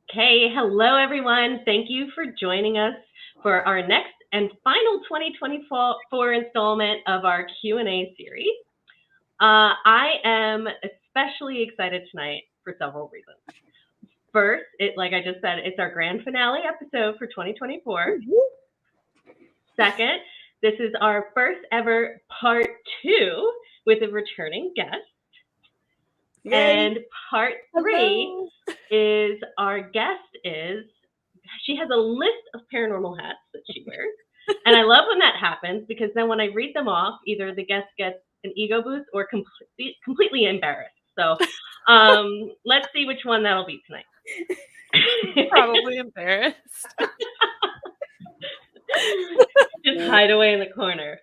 Okay, hello everyone. Thank you for joining us for our next and final 2024 installment of our Q&A series. I am especially excited tonight for several reasons. First, like I just said, it's our grand finale episode for 2024. Second, this is our first ever part 2 with a returning guest. Yay. And part 3 is our guest she has a list of paranormal hats that she wears. And I love when that happens, because then when I read them off, either the guest gets an ego boost or completely embarrassed. So let's see which one that'll be tonight. Probably embarrassed. Just hide away in the corner.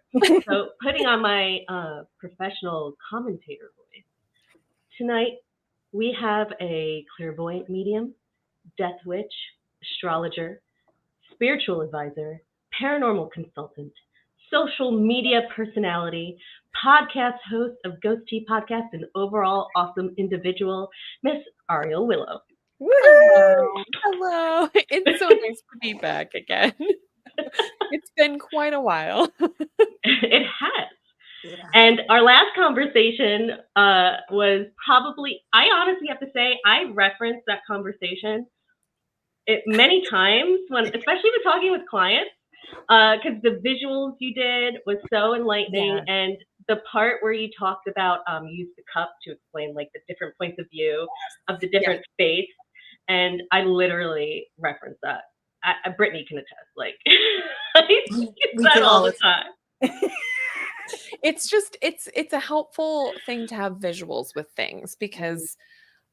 So putting on my professional commentator voice, tonight we have a clairvoyant medium, death witch, astrologer, spiritual advisor, paranormal consultant, social media personality, podcast host of Ghost Tea Podcast, and overall awesome individual, Miss Ariel Willow. Hello. It's so nice to be back again. It's been quite a while. It has. Yeah. And our last conversation was probably, I honestly have to say, I referenced that conversation many times, especially when talking with clients, because the visuals you did was so enlightening. Yeah. And the part where you talked about use the cup to explain like the different points of view of the different faiths. And I literally referenced that. Brittany can attest, like I use that all the time. It's just, it's a helpful thing to have visuals with things, because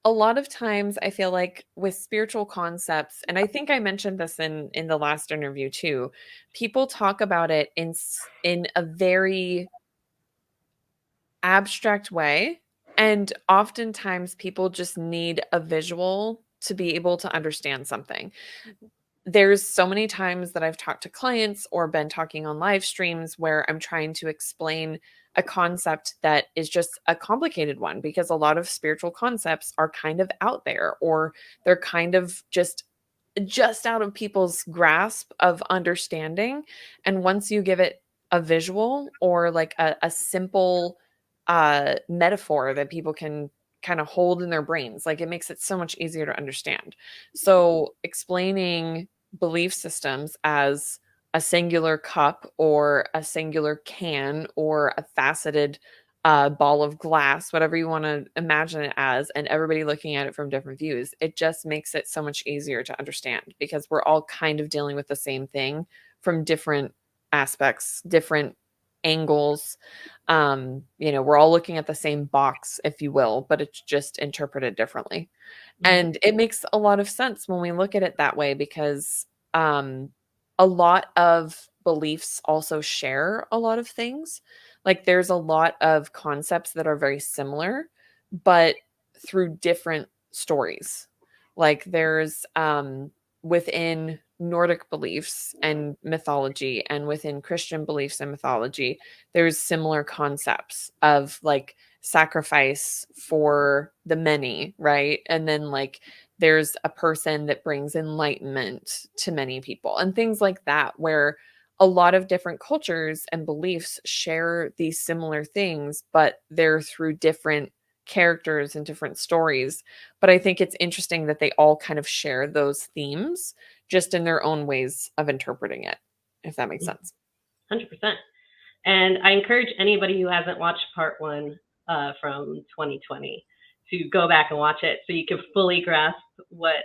a lot of times I feel like with spiritual concepts, and I think I mentioned this in the last interview too, people talk about it in a very abstract way. And oftentimes people just need a visual to be able to understand something. There's so many times that I've talked to clients or been talking on live streams where I'm trying to explain a concept that is just a complicated one, because a lot of spiritual concepts are kind of out there, or they're kind of just out of people's grasp of understanding. And once you give it a visual or like a simple metaphor that people can kind of hold in their brains, like it makes it so much easier to understand. So explaining belief systems as a singular cup or a singular can or a faceted ball of glass, whatever you want to imagine it as, and everybody looking at it from different views, it just makes it so much easier to understand, because we're all kind of dealing with the same thing from different aspects, different angles. We're all looking at the same box, if you will, but it's just interpreted differently. And it makes a lot of sense when we look at it that way, because a lot of beliefs also share a lot of things. Like there's a lot of concepts that are very similar, but through different stories. Like there's within Nordic beliefs and mythology, and within Christian beliefs and mythology, there's similar concepts of like sacrifice for the many, right? And then like there's a person that brings enlightenment to many people and things like that, where a lot of different cultures and beliefs share these similar things, but they're through different characters and different stories. But I think it's interesting that they all kind of share those themes just in their own ways of interpreting it, if that makes sense. 100%. And I encourage anybody who hasn't watched part one from 2020 to go back and watch it so you can fully grasp what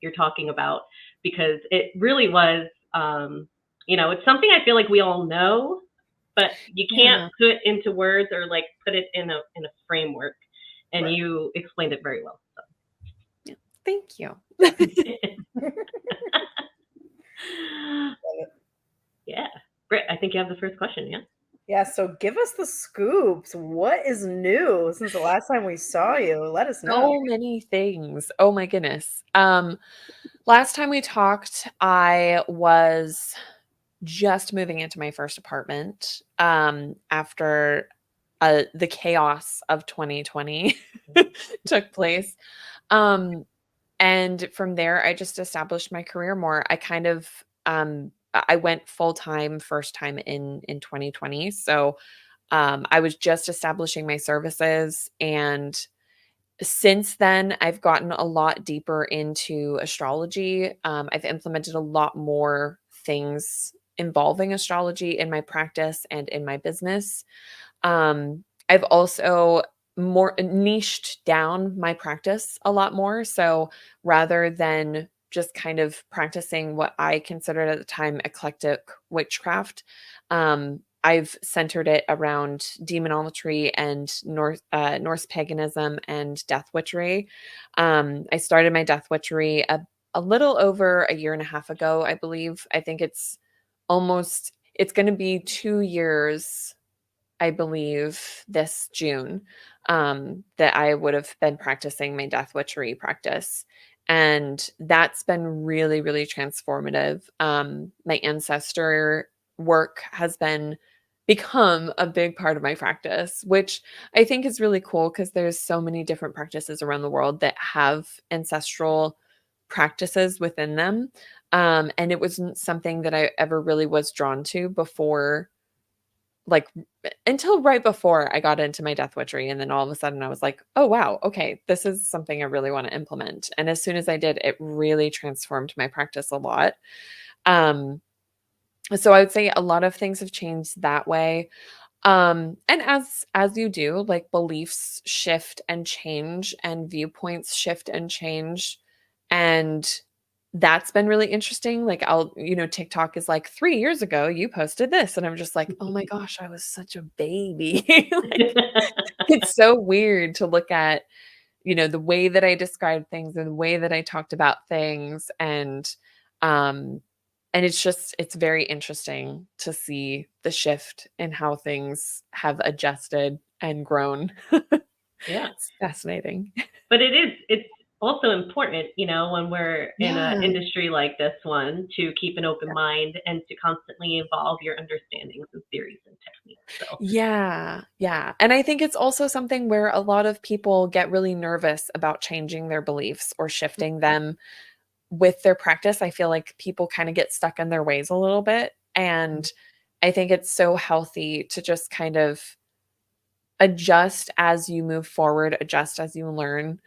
you're talking about, because it really was, it's something I feel like we all know, but you can't put into words or like put it in a framework. And right. You explained it very well. So. Yeah. Thank you. Yeah. Britt, I think you have the first question, yeah? Yeah, so give us the scoops. What is new since the last time we saw you? Let us know. So many things. Oh my goodness. Last time we talked, I was just moving into my first apartment after the chaos of 2020 took place. And from there, I just established my career more. I kind of I went full time first time in 2020. So I was just establishing my services, and since then, I've gotten a lot deeper into astrology. I've implemented a lot more things involving astrology in my practice and in my business. I've also more niched down my practice a lot more. So rather than just kind of practicing what I considered at the time eclectic witchcraft, I've centered it around demonolatry and Norse paganism and death witchery. I started my death witchery a little over a year and a half ago, I believe. I think it's going to be 2 years, I believe, this June, that I would have been practicing my death witchery practice. And that's been really, really transformative. My ancestor work has become a big part of my practice, which I think is really cool because there's so many different practices around the world that have ancestral practices within them. And it wasn't something that I ever really was drawn to before, like until right before I got into my death witchery. And then all of a sudden I was like, oh, wow, okay, this is something I really want to implement. And as soon as I did, it really transformed my practice a lot. So I would say a lot of things have changed that way. And as you do, like beliefs shift and change and viewpoints shift and change. And that's been really interesting. Like TikTok is like 3 years ago, you posted this. And I'm just like, oh my gosh, I was such a baby. Like, it's so weird to look at, the way that I described things and the way that I talked about things. And it's very interesting to see the shift in how things have adjusted and grown. Yeah. It's fascinating. But it's also important, when we're in an industry like this one, to keep an open mind and to constantly evolve your understandings and theories and techniques. So. Yeah. And I think it's also something where a lot of people get really nervous about changing their beliefs or shifting them with their practice. I feel like people kind of get stuck in their ways a little bit. And I think it's so healthy to just kind of adjust as you move forward, adjust as you learn.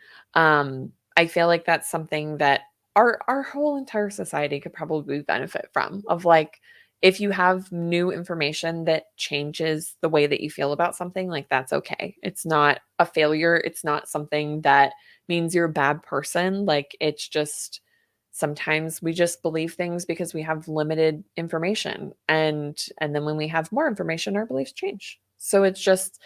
I feel like that's something that our whole entire society could probably benefit from, of like, if you have new information that changes the way that you feel about something, like that's okay. It's not a failure. It's not something that means you're a bad person. Like, it's just, sometimes we just believe things because we have limited information, and then when we have more information, our beliefs change. So it's just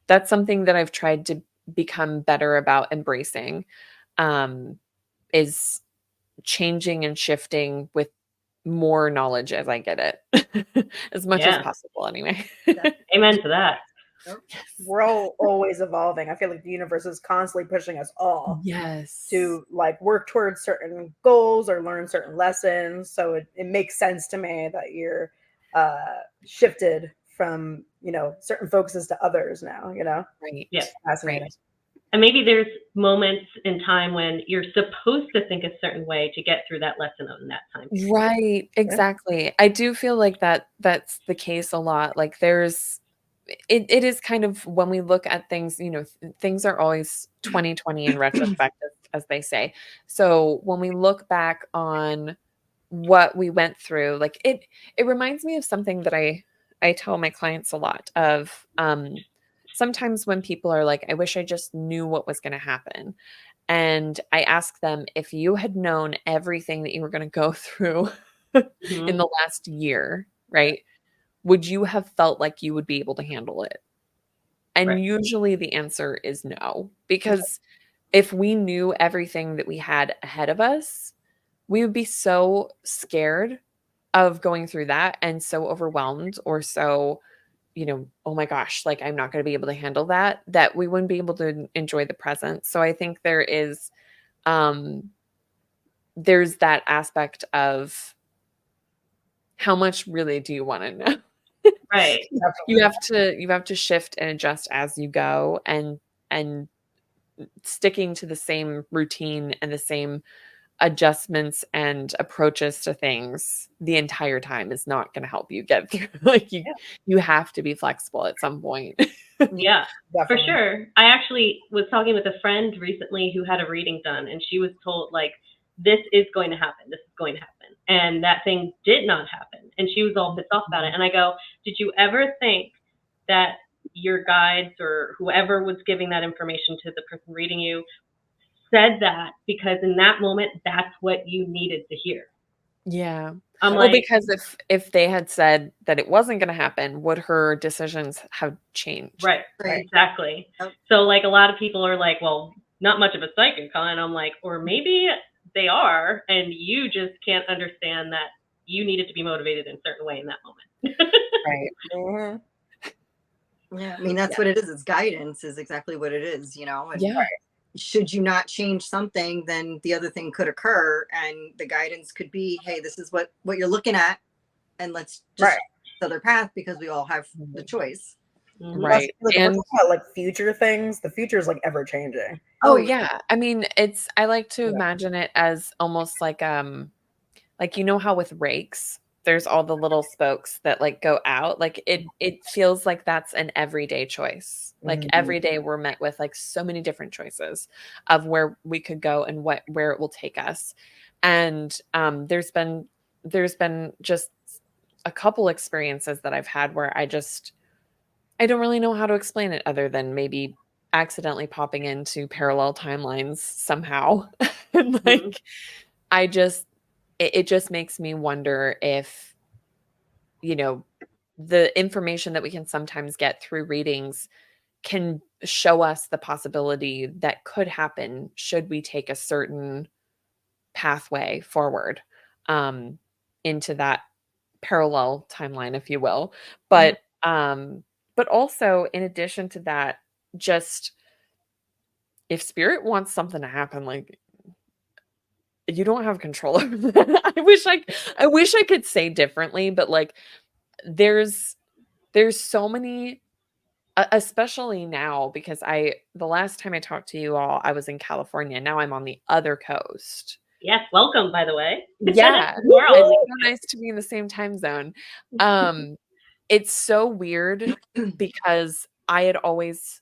that's something that I've tried to become better about embracing, is changing and shifting with more knowledge as I get it, as much as possible anyway. Amen to that. We're all always evolving. I feel like the universe is constantly pushing us all to like work towards certain goals or learn certain lessons. So it makes sense to me that you're shifted from certain focuses to others now. Right. Yeah. Fascinating. Right. And maybe there's moments in time when you're supposed to think a certain way to get through that lesson in that time period. Right, exactly. I do feel like that's the case a lot. Like it is kind of when we look at things, things are always 2020 in retrospect, as they say. So when we look back on what we went through, like it reminds me of something that I tell my clients a lot of. Sometimes when people are like, I wish I just knew what was going to happen. And I ask them, if you had known everything that you were going to go through in the last year, right? Would you have felt like you would be able to handle it? And usually the answer is no, because if we knew everything that we had ahead of us, we would be so scared of going through that and so overwhelmed or so, oh my gosh, like I'm not going to be able to handle that we wouldn't be able to enjoy the present. So I think there's that aspect of how much really do you want to know? Right. You have to shift and adjust as you go, and sticking to the same routine and the same adjustments and approaches to things the entire time is not going to help you get through. Like you have to be flexible at some point. Yeah, for sure. I actually was talking with a friend recently who had a reading done, and she was told, like, this is going to happen. This is going to happen. And that thing did not happen. And she was all pissed off about it. And I go, did you ever think that your guides or whoever was giving that information to the person reading you said that because in that moment, that's what you needed to hear? Yeah. Well, because if they had said that it wasn't going to happen, would her decisions have changed? Right. Exactly. So like a lot of people are like, well, not much of a psychic, huh? And I'm like, or maybe they are, and you just can't understand that you needed to be motivated in a certain way in that moment. Right. Mm-hmm. Yeah. I mean, that's what it is. It's guidance is exactly what it is, And should you not change something, then the other thing could occur, and the guidance could be, hey, this is what you're looking at, and let's just the other path, because we all have the choice. Right. Like, and we're talking about like future things. The future is like ever changing. Oh yeah. I mean, I like to imagine it as almost like how with rakes, there's all the little spokes that like go out. Like it feels like that's an everyday choice. Like every day we're met with like so many different choices of where we could go and where it will take us. And there's been just a couple experiences that I've had where I don't really know how to explain it other than maybe accidentally popping into parallel timelines somehow. And like it just makes me wonder if, the information that we can sometimes get through readings can show us the possibility that could happen should we take a certain pathway forward into that parallel timeline, if you will. But also in addition to that, just if spirit wants something to happen, like you don't have control over that. I wish I could say differently, but like there's so many, especially now, because the last time I talked to you all, I was in California. Now I'm on the other coast. Yes, welcome, by the way. Yeah. It's so nice to be in the same time zone. It's so weird because I had always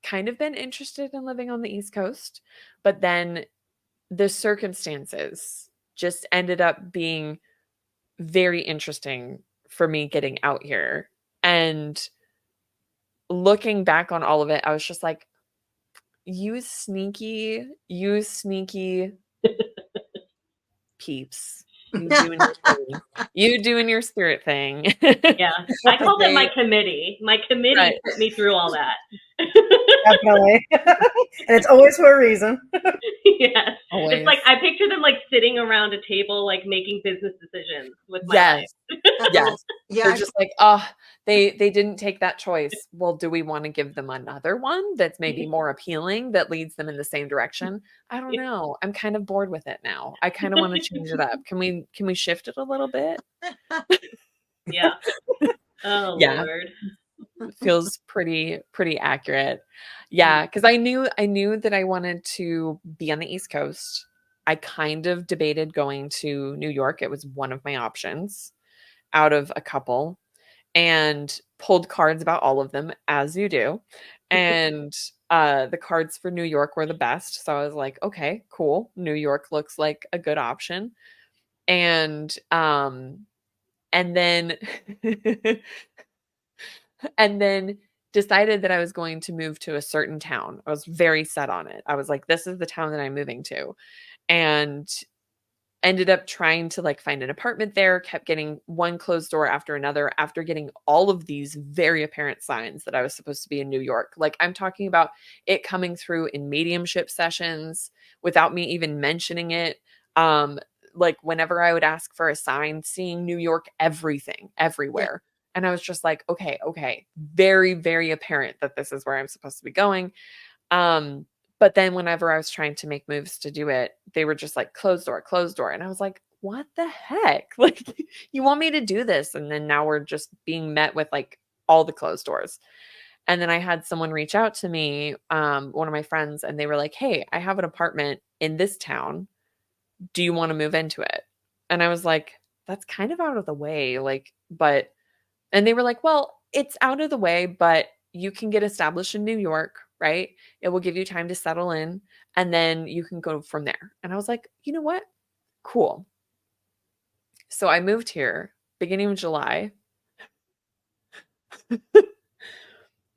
kind of been interested in living on the East Coast, but then the circumstances just ended up being very interesting for me getting out here. And looking back on all of it, I was just like, you sneaky peeps. You doing your spirit thing. Yeah. I call them my committee. My committee put me through all that. Definitely. And it's always for a reason. Yes. Always. It's like I picture them like sitting around a table, like making business decisions with my life. Yes. Yeah. They're just like, oh, they didn't take that choice. Well, do we want to give them another one that's maybe more appealing that leads them in the same direction? I don't know. I'm kind of bored with it now. I kind of want to change it up. Can we shift it a little bit? Yeah. Oh, yeah. Lord. Feels pretty accurate. Yeah, because I knew that I wanted to be on the East Coast. I kind of debated going to New York. It was one of my options out of a couple, and pulled cards about all of them, as you do. And the cards for New York were the best. So I was like, okay, cool. New York looks like a good option. And then and then decided that I was going to move to a certain town. I was very set on it. I was like, this is the town that I'm moving to. And ended up trying to like find an apartment there, kept getting one closed door after another after getting all of these very apparent signs that I was supposed to be in New York. Like I'm talking about it coming through in mediumship sessions without me even mentioning it. Like whenever I would ask for a sign, seeing New York, everything, everywhere. And I was just like, okay, very, very apparent that this is where I'm supposed to be going. But then whenever I was trying to make moves to do it, they were just like, closed door. And I was like, what the heck? Like, you want me to do this? And then now we're just being met with like all the closed doors. And then I had someone reach out to me, one of my friends, and they were like, hey, I have an apartment in this town. Do you want to move into it? And I was like, that's kind of out of the way. Like, and they were like, well, it's out of the way, but you can get established in New York, right? It will give you time to settle in, and then you can go from there. And I was like, you know what? Cool. So I moved here beginning of July.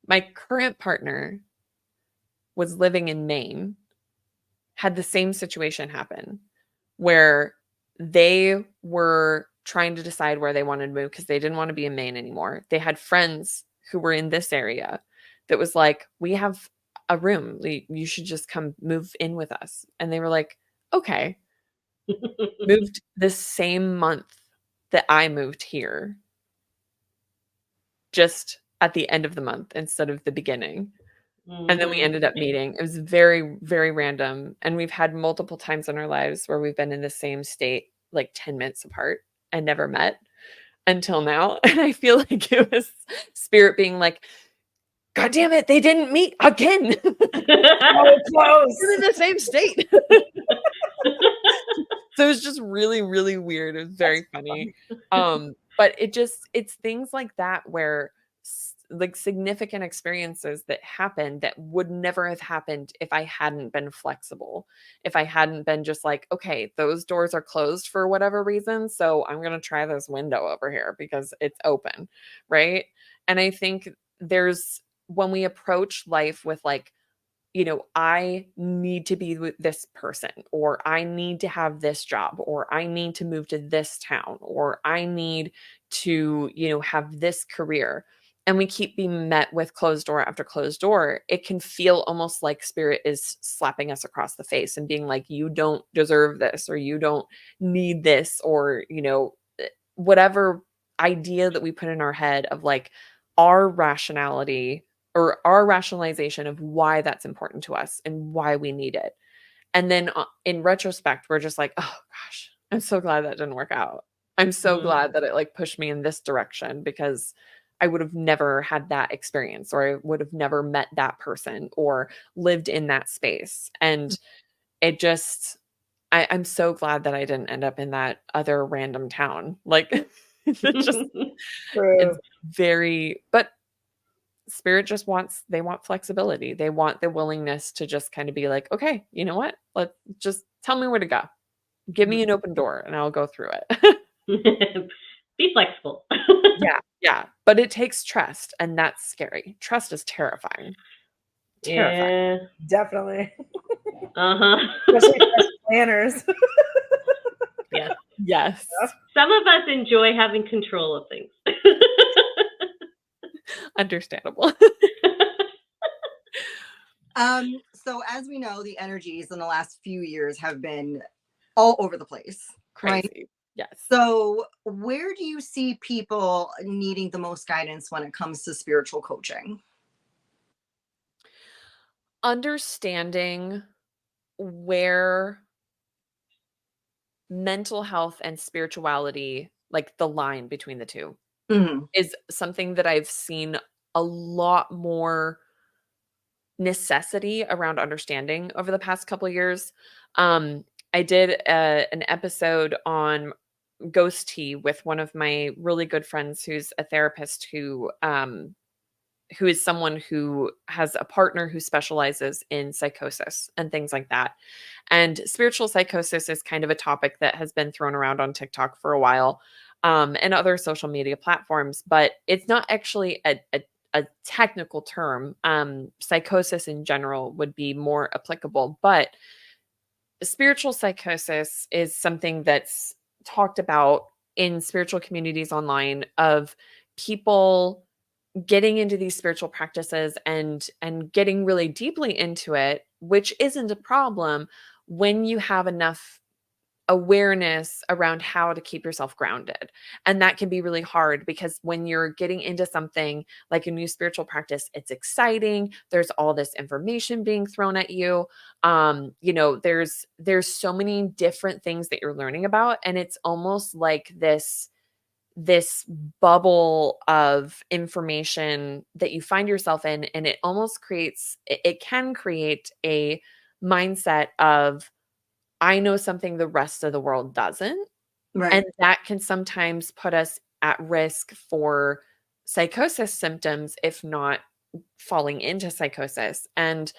My current partner was living in Maine, had the same situation happen where they were trying to decide where they wanted to move because they didn't want to be in Maine anymore. They had friends who were in this area that was like, we have a room. You should just come move in with us. And they were like, okay. Moved the same month that I moved here, just at the end of the month instead of the beginning. And then we ended up meeting. It was very, very random. And we've had multiple times in our lives where we've been in the same state, like 10 minutes apart and never met until now. And I feel like it was spirit being like, God damn it, they didn't meet again. So close. We're in the same state. So it was just really, really weird. It was very funny. But it's things like that where like significant experiences that happen that would never have happened if I hadn't been flexible. If I hadn't been just like, okay, those doors are closed for whatever reason, so I'm going to try this window over here because it's open, right? And I think when we approach life with like, I need to be with this person, or I need to have this job, or I need to move to this town, or I need to, have this career. And we keep being met with closed door after closed door. It can feel almost like spirit is slapping us across the face and being like, you don't deserve this, or you don't need this, or, whatever idea that we put in our head of like our rationality or our rationalization of why that's important to us and why we need it. And then in retrospect, we're just like, oh gosh, I'm so glad that didn't work out. I'm so glad that it like pushed me in this direction, because I would have never had that experience, or I would have never met that person or lived in that space. And it just, I'm so glad that I didn't end up in that other random town. Like it's very, but spirit just they want flexibility. They want the willingness to just kind of be like, okay, you know what? Let's just tell me where to go. Give me an open door and I'll go through it. Be flexible. Yeah. But it takes trust, and that's scary. Trust is terrifying. Yeah, definitely. Especially planners. Yes. Some of us enjoy having control of things. Understandable. So as we know, the energies in the last few years have been all over the place. Crazy. Right? Yes. So where do you see people needing the most guidance when it comes to spiritual coaching? Understanding where mental health and spirituality, like the line between the two, is something that I've seen a lot more necessity around understanding over the past couple of years. I did an episode on ghost tea with one of my really good friends who's a therapist who is someone who has a partner who specializes in psychosis and things like that. And spiritual psychosis is kind of a topic that has been thrown around on TikTok for a while, and other social media platforms, but it's not actually a technical term. Psychosis in general would be more applicable, but spiritual psychosis is something that's talked about in spiritual communities online of people getting into these spiritual practices and getting really deeply into it, which isn't a problem when you have enough awareness around how to keep yourself grounded. And that can be really hard because when you're getting into something like a new spiritual practice, it's exciting. There's all this information being thrown at you. There's so many different things that you're learning about, and it's almost like this bubble of information that you find yourself in, and it almost it can create a mindset of, I know something the rest of the world doesn't. Right. And that can sometimes put us at risk for psychosis symptoms, if not falling into psychosis. And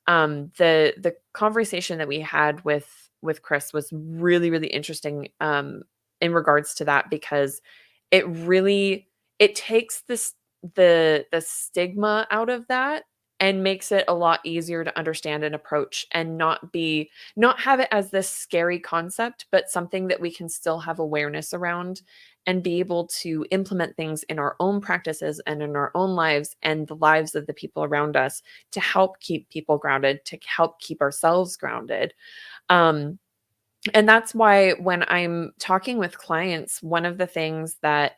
the conversation that we had with Chris was really, really interesting in regards to that, because it takes the stigma out of that and makes it a lot easier to understand and approach, and not have it as this scary concept, but something that we can still have awareness around and be able to implement things in our own practices and in our own lives and the lives of the people around us to help keep people grounded, to help keep ourselves grounded. Um, and that's why when I'm talking with clients, one of the things that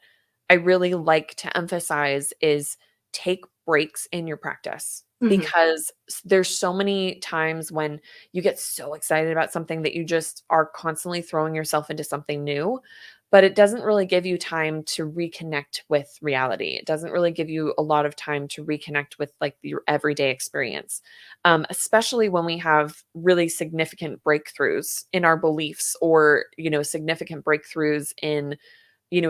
I really like to emphasize is take breaks in your practice. Because there's so many times when you get so excited about something that you just are constantly throwing yourself into something new, but it doesn't really give you time to reconnect with reality. It doesn't really give you a lot of time to reconnect with like your everyday experience, especially when we have really significant breakthroughs in our beliefs, or significant breakthroughs in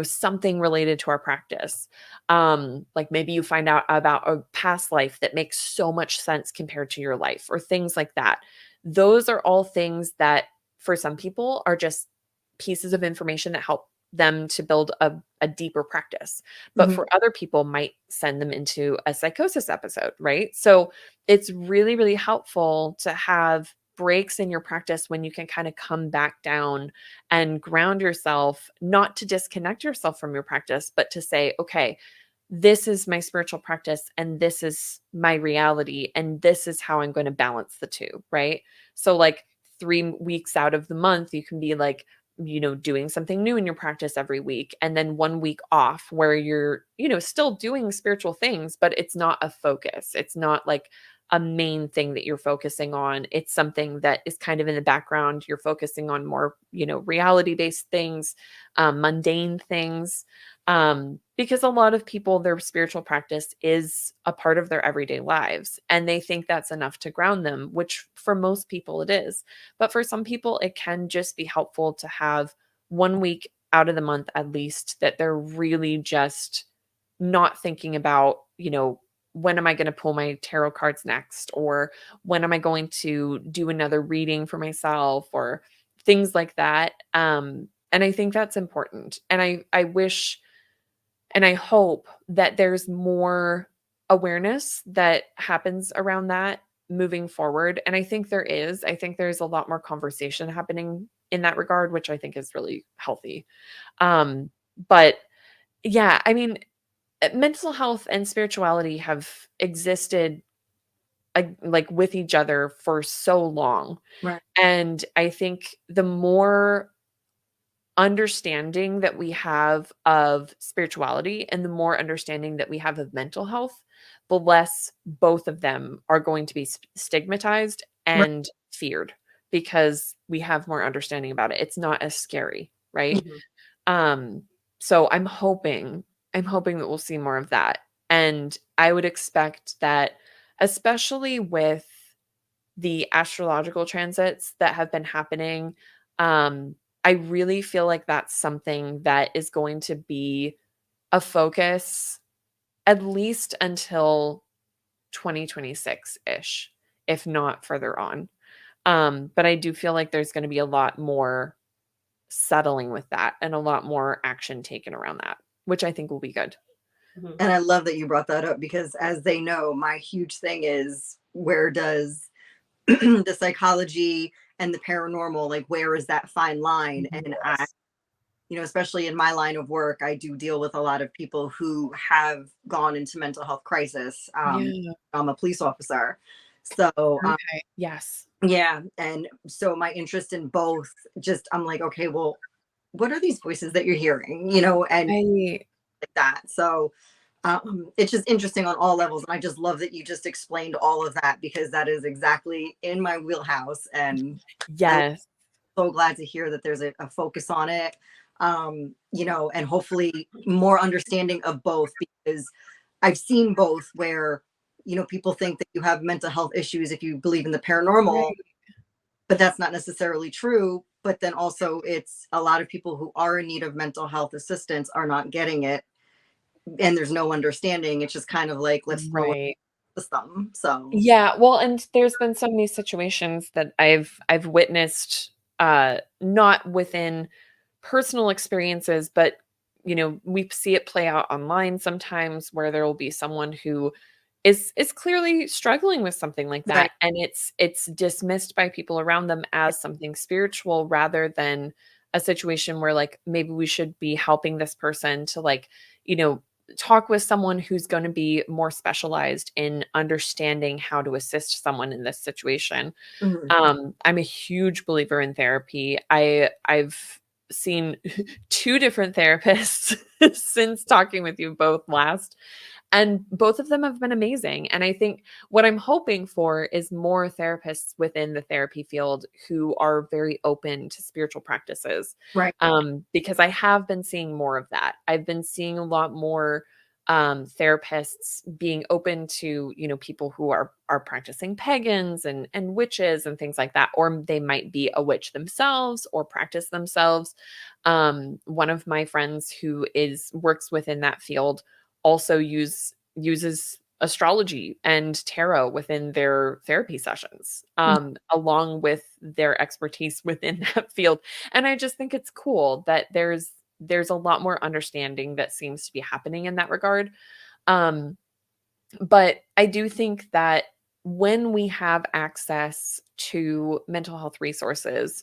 something related to our practice. Like maybe you find out about a past life that makes so much sense compared to your life, or things like that. Those are all things that for some people are just pieces of information that help them to build a deeper practice. But for other people might send them into a psychosis episode, right? So it's really, really helpful to have breaks in your practice when you can kind of come back down and ground yourself, not to disconnect yourself from your practice, but to say, okay, this is my spiritual practice and this is my reality, and this is how I'm going to balance the two, right? So like 3 weeks out of the month, you can be like, doing something new in your practice every week, and then 1 week off where you're, still doing spiritual things, but it's not a focus. It's not like a main thing that you're focusing on. It's something that is kind of in the background. You're focusing on more, reality-based things, mundane things. Because a lot of people, their spiritual practice is a part of their everyday lives, and they think that's enough to ground them, which for most people it is. But for some people, it can just be helpful to have 1 week out of the month at least that they're really just not thinking about, when am I going to pull my tarot cards next? Or when am I going to do another reading for myself, or things like that. And I think that's important. And I wish and I hope that there's more awareness that happens around that moving forward. And I think there is. I think there's a lot more conversation happening in that regard, which I think is really healthy. But yeah, I mean, mental health and spirituality have existed like with each other for so long. Right. And I think the more understanding that we have of spirituality and the more understanding that we have of mental health, the less both of them are going to be stigmatized Right. and feared, because we have more understanding about it. It's not as scary, right? So I'm hoping that we'll see more of that And I would expect that, especially with the astrological transits that have been happening, I really feel like that's something that is going to be a focus at least until 2026-ish, if not further on. But I do feel like there's going to be a lot more settling with that and a lot more action taken around that, which I think will be good. And I love that you brought that up, because as they know, my huge thing is, where does the psychology and the paranormal, like, where is that fine line? And I, especially in my line of work, I do deal with a lot of people who have gone into mental health crisis. I'm a police officer. So, okay. Yes. Yeah. And so my interest in both, just, I'm like, okay, well, what are these voices that you're hearing, and like that. So it's just interesting on all levels. And I just love that you just explained all of that, because that is exactly in my wheelhouse. And yes, I'm so glad to hear that there's a focus on it, and hopefully more understanding of both, because I've seen both where, people think that you have mental health issues if you believe in the paranormal, but that's not necessarily true. But then also, it's a lot of people who are in need of mental health assistance are not getting it, and there's no understanding. It's just kind of like, let's throw it the system. So yeah, well, and there's been so many situations that I've witnessed, not within personal experiences, but we see it play out online sometimes, where there will be someone who is clearly struggling with something like that, Right. and it's dismissed by people around them as something spiritual, rather than a situation where, like, maybe we should be helping this person to, like, talk with someone who's going to be more specialized in understanding how to assist someone in this situation. I'm a huge believer in therapy. I've seen 2 different therapists since talking with you both last, and both of them have been amazing. And I think what I'm hoping for is more therapists within the therapy field who are very open to spiritual practices. Right. Because I have been seeing more of that. I've been seeing a lot more therapists being open to, people who are practicing pagans and witches and things like that, or they might be a witch themselves or practice themselves. One of my friends who works within that field also uses astrology and tarot within their therapy sessions, along with their expertise within that field. And I just think it's cool that there's a lot more understanding that seems to be happening in that regard. But I do think that when we have access to mental health resources,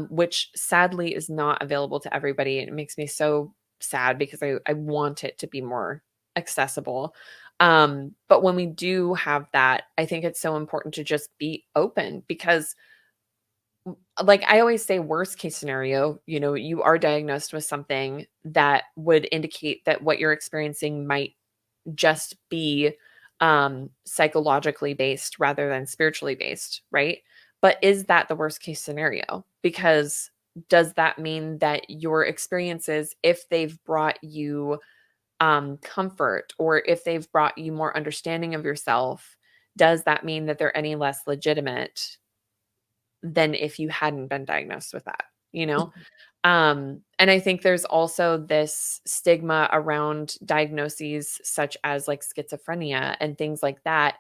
which sadly is not available to everybody, and it makes me so sad, because I want it to be more accessible. But when we do have that, I think it's so important to just be open, because, like I always say, worst case scenario, you are diagnosed with something that would indicate that what you're experiencing might just be psychologically based rather than spiritually based, right? But is that the worst case scenario? Because does that mean that your experiences, if they've brought you comfort, or if they've brought you more understanding of yourself, does that mean that they're any less legitimate than if you hadn't been diagnosed with that, and I think there's also this stigma around diagnoses such as, like, schizophrenia and things like that,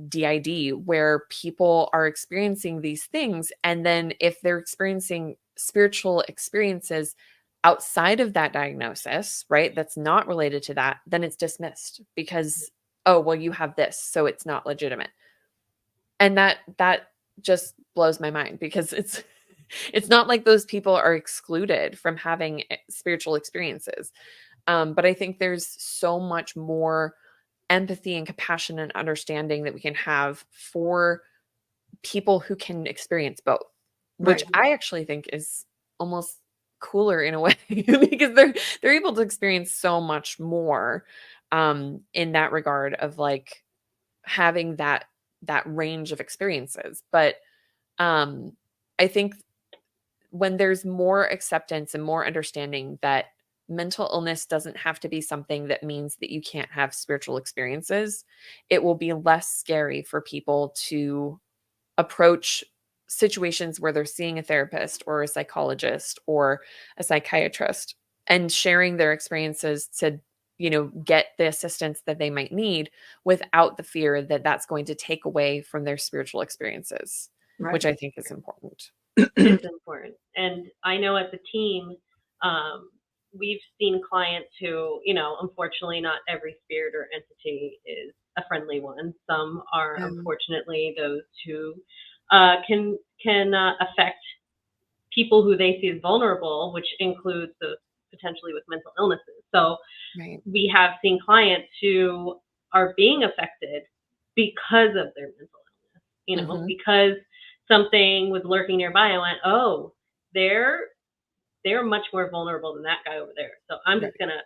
DID, where people are experiencing these things, and then if they're experiencing spiritual experiences outside of that diagnosis, right, that's not related to that, then it's dismissed because, oh, well, you have this, so it's not legitimate. And that just blows my mind, because it's not like those people are excluded from having spiritual experiences. But I think there's so much more empathy and compassion and understanding that we can have for people who can experience both, which I actually think is almost cooler in a way, because they're able to experience so much more in that regard of, like, having that range of experiences. But I think when there's more acceptance and more understanding that mental illness doesn't have to be something that means that you can't have spiritual experiences. It will be less scary for people to approach situations where they're seeing a therapist or a psychologist or a psychiatrist and sharing their experiences to, get the assistance that they might need without the fear that that's going to take away from their spiritual experiences, which I think is important. It's important. And I know as a team, we've seen clients who, unfortunately not every spirit or entity is a friendly one. Some are unfortunately those who can affect people who they see as vulnerable, which includes those potentially with mental illnesses. So we have seen clients who are being affected because of their mental illness, because something was lurking nearby. I went, oh, they're much more vulnerable than that guy over there. So I'm just going to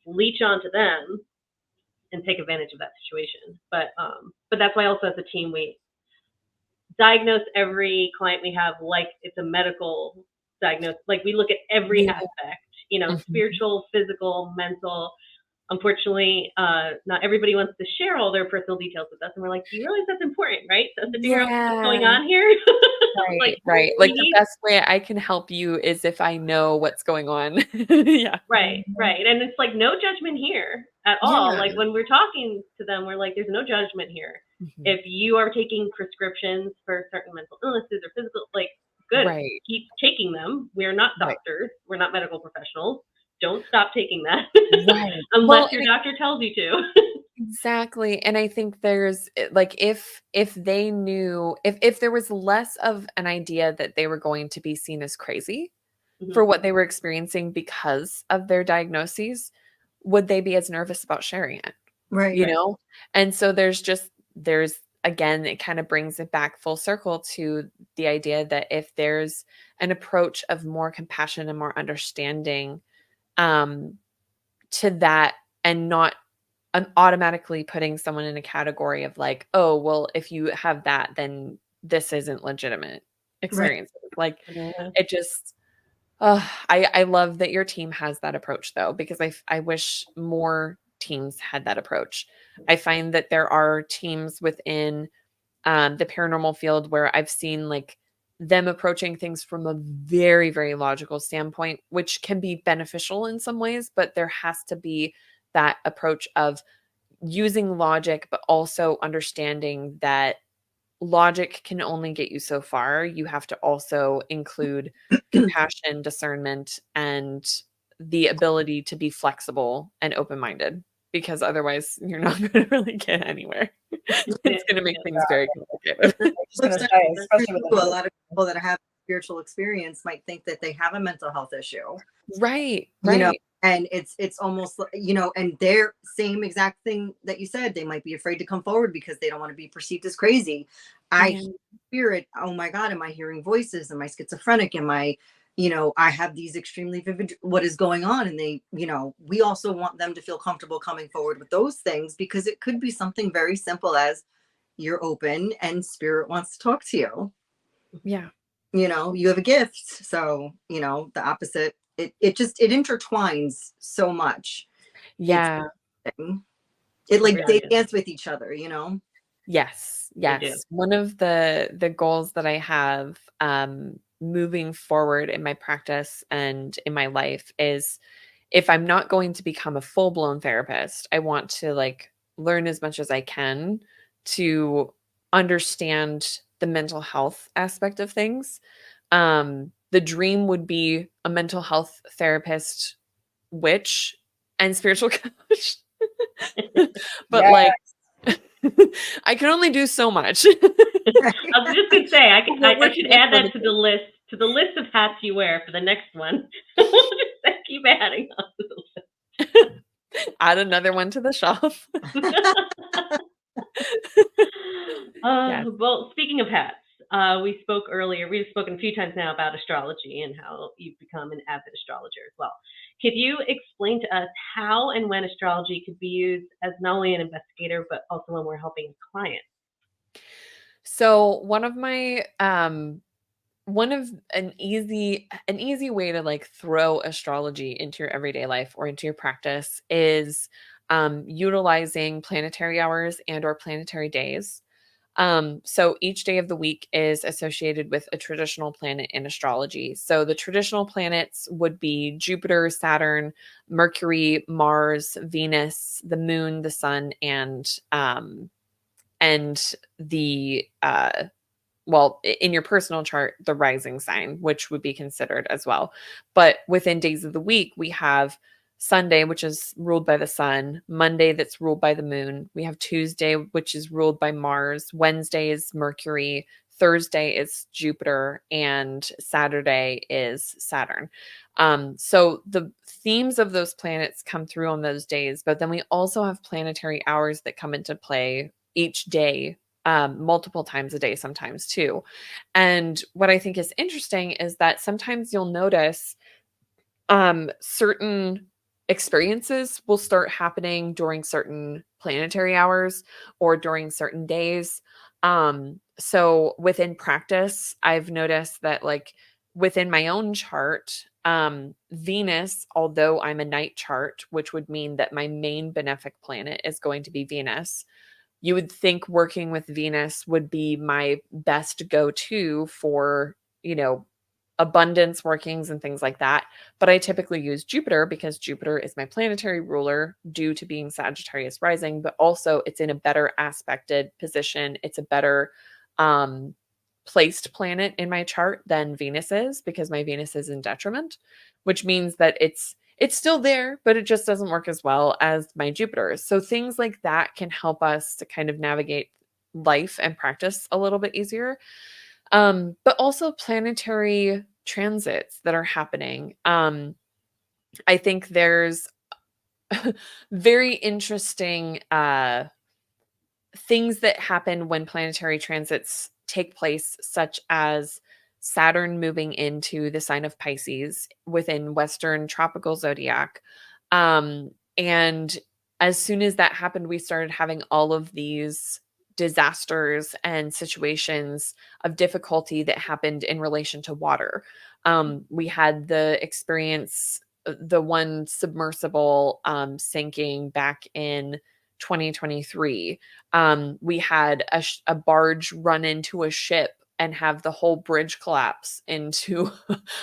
leech onto them and take advantage of that situation. But that's why also as a team, we diagnose every client we have like it's a medical diagnosis. Like we look at every aspect, spiritual, physical, mental. Unfortunately, not everybody wants to share all their personal details with us. And we're like, do you realize that's important, right? So to figure out what's going on here. Right. Like the best way I can help you is if I know what's going on. Right. And it's like no judgment here at all. Like when we're talking to them, we're like, there's no judgment here. If you are taking prescriptions for certain mental illnesses or physical, like good, keep taking them. We're not doctors. We're not medical professionals. Don't stop taking that unless your doctor tells you to. Exactly. And I think there's like, if they knew, if there was less of an idea that they were going to be seen as crazy for what they were experiencing because of their diagnoses, would they be as nervous about sharing it? Right. And so there's again, it kind of brings it back full circle to the idea that if there's an approach of more compassion and more understanding to that, and not automatically putting someone in a category of like, oh, well, if you have that, then this isn't legitimate experience. Like it just, I love that your team has that approach though, because I wish more teams had that approach. I find that there are teams within the paranormal field where I've seen like them approaching things from a very, very logical standpoint, which can be beneficial in some ways, but there has to be that approach of using logic, but also understanding that logic can only get you so far. You have to also include compassion, discernment, and the ability to be flexible and open-minded, because otherwise you're not going to really get anywhere. It's going to make things very complicated. A lot of people that have spiritual experience might think that they have a mental health issue. Right. And it's almost, and their same exact thing that you said, they might be afraid to come forward because they don't want to be perceived as crazy. I hear it. Oh my God, am I hearing voices? Am I schizophrenic? Am I, I have these extremely vivid, what is going on? And they, we also want them to feel comfortable coming forward with those things, because it could be something very simple as you're open and spirit wants to talk to you. Yeah. You have a gift. So, the opposite, it intertwines so much. Yeah. It like they dance with each other, Yes. One of the goals that I have moving forward in my practice and in my life is, if I'm not going to become a full-blown therapist, I want to like learn as much as I can to understand the mental health aspect of things. The dream would be a mental health therapist, witch, and spiritual coach. But like, I can only do so much. I was just gonna say I should add that to the list of hats you wear for the next one. Just keep adding on to the list. Add another one to the shelf. Well, speaking of hats, we spoke earlier. We've spoken a few times now about astrology and how you've become an avid astrologer as well. Could you explain to us how and when astrology could be used as not only an investigator, but also when we're helping clients? So one of my one of an easy way to like throw astrology into your everyday life or into your practice is utilizing planetary hours and or planetary days. So each day of the week is associated with a traditional planet in astrology. So the traditional planets would be Jupiter, Saturn, Mercury, Mars, Venus, the moon, the sun, and the well, in your personal chart, the rising sign, which would be considered as well. But within days of the week, we have Sunday, which is ruled by the sun, Monday, that's ruled by the moon. We have Tuesday, which is ruled by Mars, Wednesday is Mercury, Thursday is Jupiter, and Saturday is Saturn. So the themes of those planets come through on those days, but then we also have planetary hours that come into play each day, multiple times a day sometimes too. And what I think is interesting is that sometimes you'll notice certain experiences will start happening during certain planetary hours or during certain days. So within practice, I've noticed that like within my own chart, Venus, although I'm a night chart, which would mean that my main benefic planet is going to be Venus, you would think working with Venus would be my best go-to for, abundance workings and things like that. But I typically use Jupiter because Jupiter is my planetary ruler due to being Sagittarius rising, but also it's in a better aspected position. It's a better placed planet in my chart than Venus is because my Venus is in detriment, which means that it's still there, but it just doesn't work as well as my Jupiter. So things like that can help us to kind of navigate life and practice a little bit easier. But also planetary transits that are happening. I think there's very interesting things that happen when planetary transits take place, such as Saturn moving into the sign of Pisces within Western tropical zodiac. And as soon as that happened, we started having all of these disasters and situations of difficulty that happened in relation to water. We had the experience, the one submersible sinking back in 2023. We had a barge run into a ship and have the whole bridge collapse into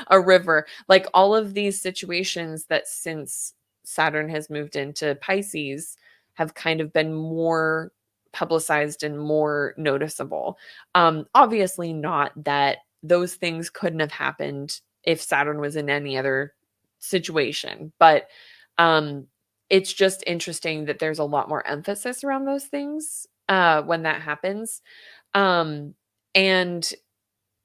a river. Like all of these situations that since Saturn has moved into Pisces have kind of been more publicized and more noticeable. Obviously, not that those things couldn't have happened if Saturn was in any other situation, but it's just interesting that there's a lot more emphasis around those things when that happens. And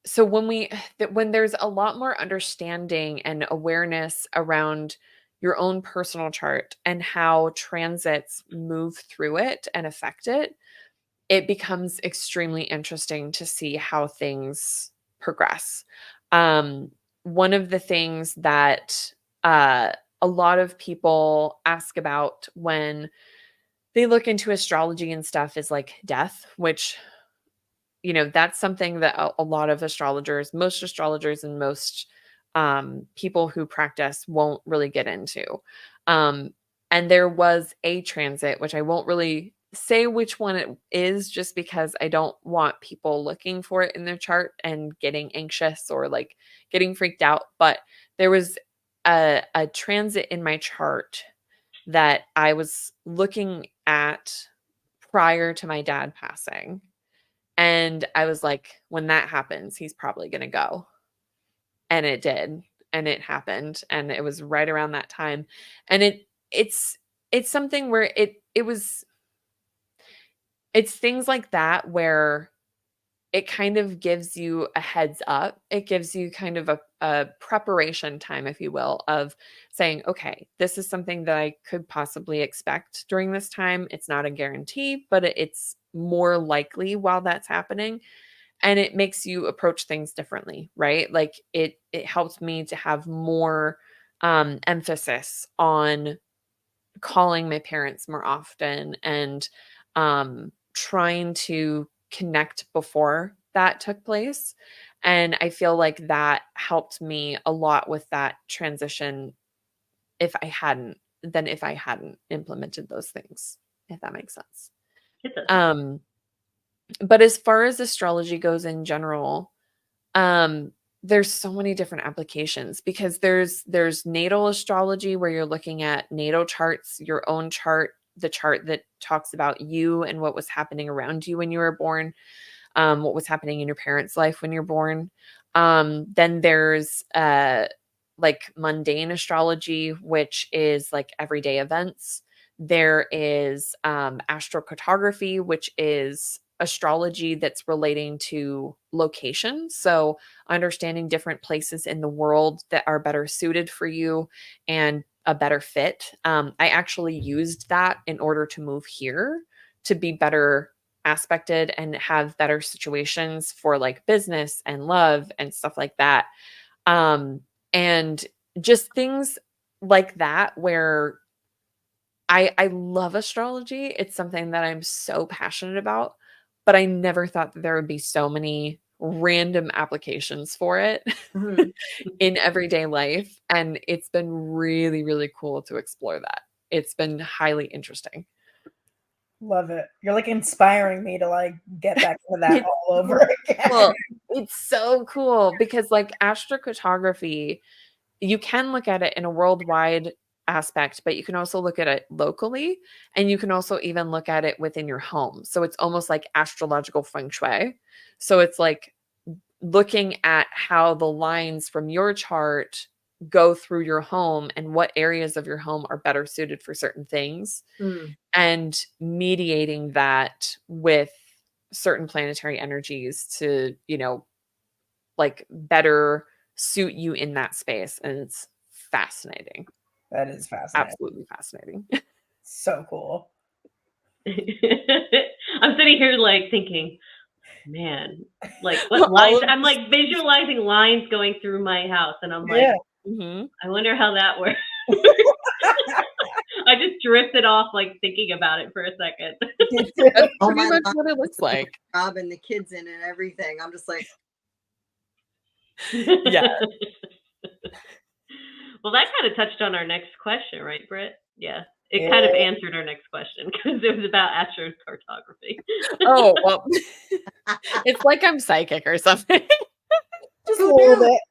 so when there's a lot more understanding and awareness around your own personal chart and how transits move through it and affect it, it becomes extremely interesting to see how things progress. One of the things that a lot of people ask about when they look into astrology and stuff is like death, which, that's something that a lot of astrologers, most astrologers and most people who practice won't really get into. And there was a transit, which I won't really say which one it is just because I don't want people looking for it in their chart and getting anxious or like getting freaked out. But there was a transit in my chart that I was looking at prior to my dad passing. And I was like, when that happens, he's probably going to go. And it did. And it happened. And it was right around that time. And it's something where it's things like that where it kind of gives you a heads up. It gives you kind of a preparation time, if you will, of saying, okay, this is something that I could possibly expect during this time. It's not a guarantee, but it's more likely while that's happening. And it makes you approach things differently, right? Like it helps me to have more emphasis on calling my parents more often and trying to connect before that took place. And I feel like that helped me a lot with that transition if I hadn't implemented those things, if that makes sense. It does. But as far as astrology goes in general, there's so many different applications, because there's natal astrology, where you're looking at natal charts, your own chart, the chart that talks about you and what was happening around you when you were born, what was happening in your parents' life when you're born. Then there's like mundane astrology, which is like everyday events. There is astrocartography, which is astrology that's relating to location. So understanding different places in the world that are better suited for you and a better fit. I actually used that in order to move here to be better aspected and have better situations for like business and love and stuff like that. And just things like that, where I love astrology. It's something that I'm so passionate about, but I never thought that there would be so many random applications for it in everyday life. And it's been really, really cool to explore that. It's been highly interesting. Love it. You're like inspiring me to like get back to that all over again. Well, it's so cool because like astrocartography, you can look at it in a worldwide aspect, but you can also look at it locally, and you can also even look at it within your home. So it's almost like astrological feng shui. So it's like looking at how the lines from your chart go through your home and what areas of your home are better suited for certain things, and mediating that with certain planetary energies to, like better suit you in that space. And it's fascinating. That is fascinating. Absolutely fascinating. So cool. I'm sitting here like thinking, man, like what lines? I'm like visualizing lines going through my house, and I'm like, I wonder how that works. I just drifted off, like thinking about it for a second. That's pretty much what it looks like. Rob and the kids in and everything. I'm just like, yeah. Well, that kind of touched on our next question, right, Britt? Yeah. It kind of answered our next question because it was about astrocartography. Oh, well, it's like I'm psychic or something. Just a little bit.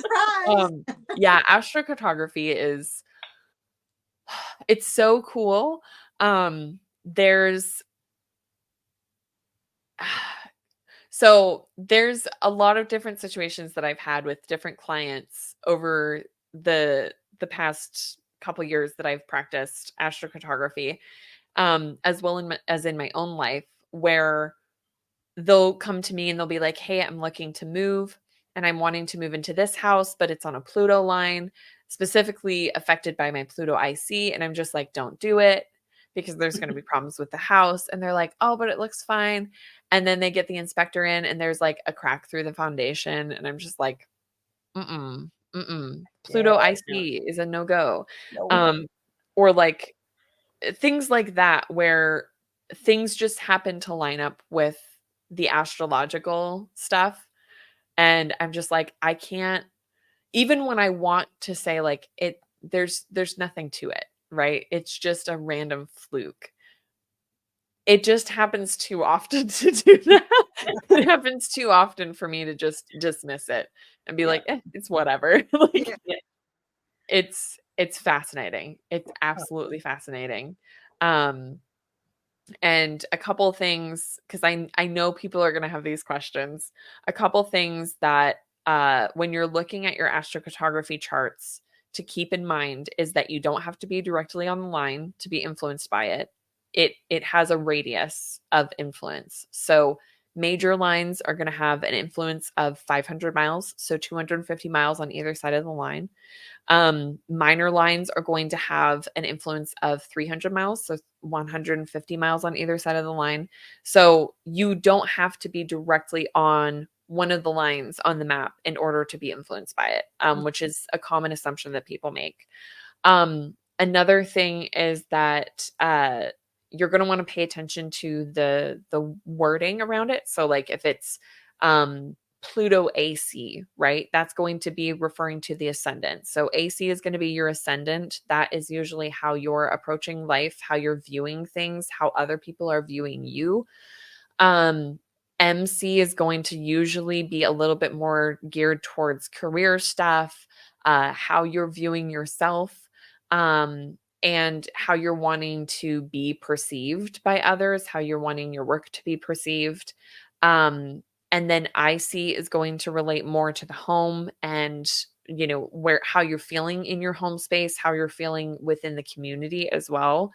Surprise. Yeah, astrocartography is, it's so cool. There's a lot of different situations that I've had with different clients over the past couple years that I've practiced astrocartography, as well as in my own life, where they'll come to me and they'll be like, hey, I'm looking to move and I'm wanting to move into this house, but it's on a Pluto line, specifically affected by my Pluto IC. And I'm just like, don't do it, because there's going to be problems with the house. And they're like, oh, but it looks fine. And then they get the inspector in and there's like a crack through the foundation. And I'm just like, Pluto IC is a no-go. Or like things like that, where things just happen to line up with the astrological stuff. And I'm just like, I can't, even when I want to say like there's nothing to it, right? It's just a random fluke. It just happens too often to do that. It happens too often for me to just dismiss it and be like, it's whatever. Like, it's fascinating. It's absolutely fascinating. And a couple of things, because I know people are going to have these questions. A couple things that when you're looking at your astrocartography charts to keep in mind is that you don't have to be directly on the line to be influenced by it. It has a radius of influence. So major lines are going to have an influence of 500 miles, so 250 miles on either side of the line. Minor lines are going to have an influence of 300 miles, so 150 miles on either side of the line. So you don't have to be directly on one of the lines on the map in order to be influenced by it, which is a common assumption that people make. Another thing is that you're going to want to pay attention to the wording around it. So like if it's Pluto AC, right? That's going to be referring to the ascendant. So AC is going to be your ascendant. That is usually how you're approaching life, how you're viewing things, how other people are viewing you. MC is going to usually be a little bit more geared towards career stuff, how you're viewing yourself, and how you're wanting to be perceived by others, how you're wanting your work to be perceived. And then IC is going to relate more to the home and, you know, how you're feeling in your home space, how you're feeling within the community as well.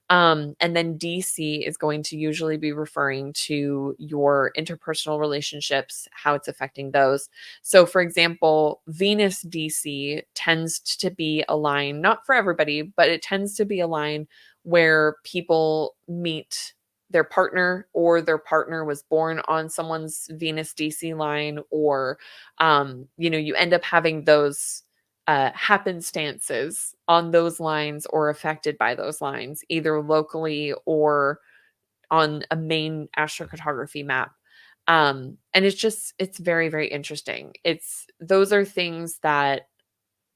And then DC is going to usually be referring to your interpersonal relationships, how it's affecting those. So, for example, Venus DC tends to be a line, not for everybody, but it tends to be a line where people meet their partner, or their partner was born on someone's Venus DC line, or, you know, you end up having those happenstances on those lines or affected by those lines, either locally or on a main astrocartography map. And it's very, very interesting. Those are things that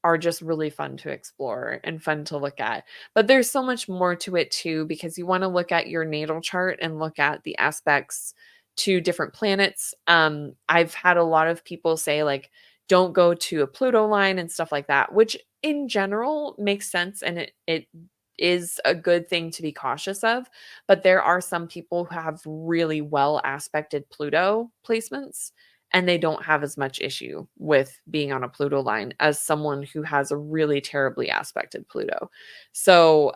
are just really fun to explore and fun to look at. But there's so much more to it too, because you want to look at your natal chart and look at the aspects to different planets. I've had a lot of people say, like, don't go to a Pluto line and stuff like that, which in general makes sense, and it is a good thing to be cautious of. But there are some people who have really well aspected Pluto placements, and they don't have as much issue with being on a Pluto line as someone who has a really terribly aspected Pluto. So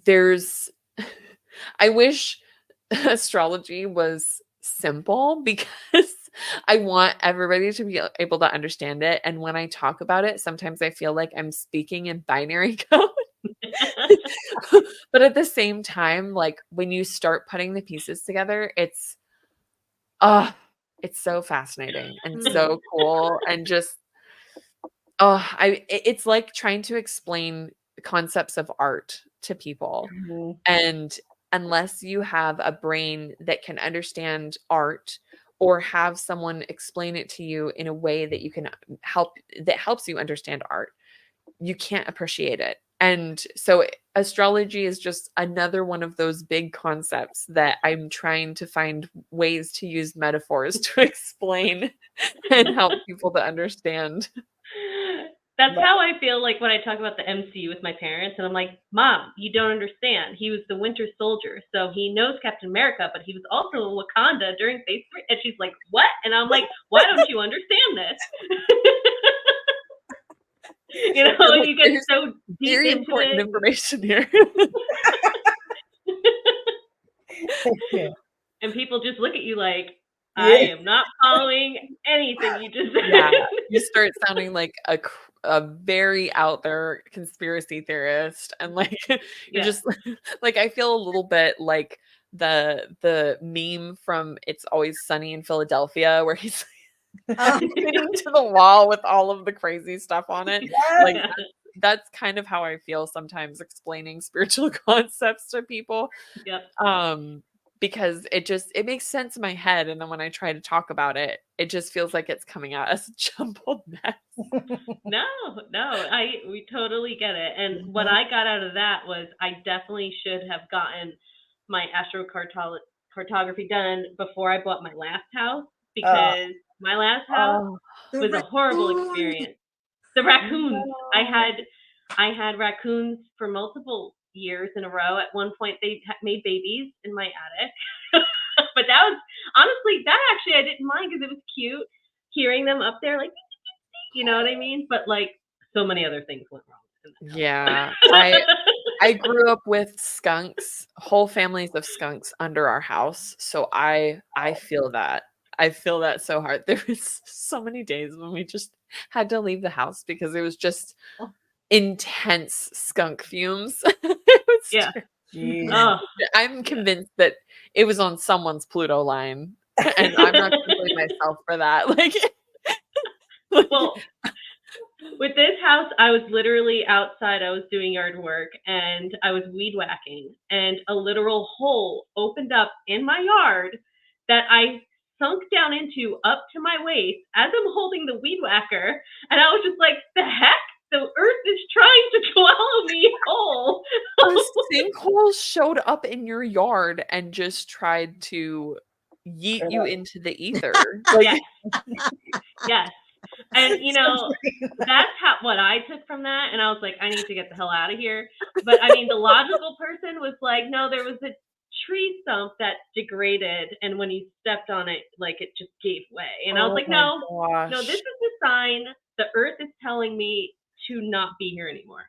there's I wish astrology was simple, because I want everybody to be able to understand it. And when I talk about it, sometimes I feel like I'm speaking in binary code. But at the same time, like, when you start putting the pieces together, it's so fascinating and so cool, and just it's like trying to explain the concepts of art to people. Mhm. And unless you have a brain that can understand art, or have someone explain it to you in a way that helps you understand art, you can't appreciate it. And so astrology is just another one of those big concepts that I'm trying to find ways to use metaphors to explain and help people to understand. That's how I feel like when I talk about the MCU with my parents, and I'm like, Mom, you don't understand. He was the Winter Soldier, so he knows Captain America, but he was also in Wakanda during Phase 3. And she's like, what? And I'm like, why don't you understand this? You know, Like, you get so deep very into important it. information here. And people just look at you like, I am not following anything you just said. Yeah, you start sounding like a very out there conspiracy theorist, and like you're just like, I feel a little bit like the meme from It's Always Sunny in Philadelphia, where he's sitting to the wall with all of the crazy stuff on it. Like, that's kind of how I feel sometimes explaining spiritual concepts to people. Yep. Because it makes sense in my head, and then when I try to talk about it, it just feels like it's coming out as a jumbled mess. No, we totally get it. And what I got out of that was, I definitely should have gotten my astrocartography done before I bought my last house, because my last house was a horrible experience. The raccoons. I had raccoons for multiple years in a row. At one point, they made babies in my attic. But that was, honestly, that actually I didn't mind, because it was cute hearing them up there, like, you know what I mean? But like, so many other things went wrong. Yeah. I grew up with skunks, whole families of skunks under our house. So I feel that. I feel that so hard. There was so many days when we just had to leave the house because it was just intense skunk fumes. Yeah. I'm convinced that it was on someone's Pluto line, and I'm not going to blame myself for that. Well, with this house, I was literally outside. I was doing yard work, and I was weed whacking, and a literal hole opened up in my yard that I sunk down into up to my waist as I'm holding the weed whacker. And I was just like, the heck? The earth is trying to swallow me whole. A sinkhole showed up in your yard and just tried to yeet you into the ether. Yes. Yes. And that's what I took from that. And I was like, I need to get the hell out of here. But I mean, the logical person was like, no, there was a tree stump that degraded, and when you stepped on it, like it just gave way. And I was like, no, this is a sign. The earth is telling me to not be here anymore.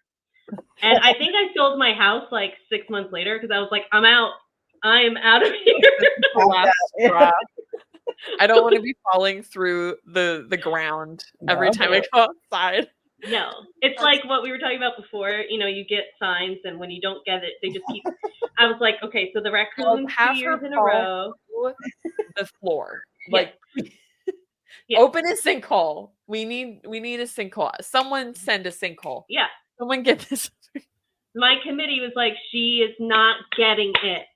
And I think I sold my house like 6 months later because I was like, I'm out. I am out of here. I don't want to be falling through the ground every time I go outside. No, it's like what we were talking about before. You get signs, and when you don't get it, they just keep. I was like, okay, so the raccoon 2 years in a row. The floor, like, open a sinkhole. We need a sinkhole. Someone send a sinkhole. Yeah, someone get this. My committee was like, she is not getting it.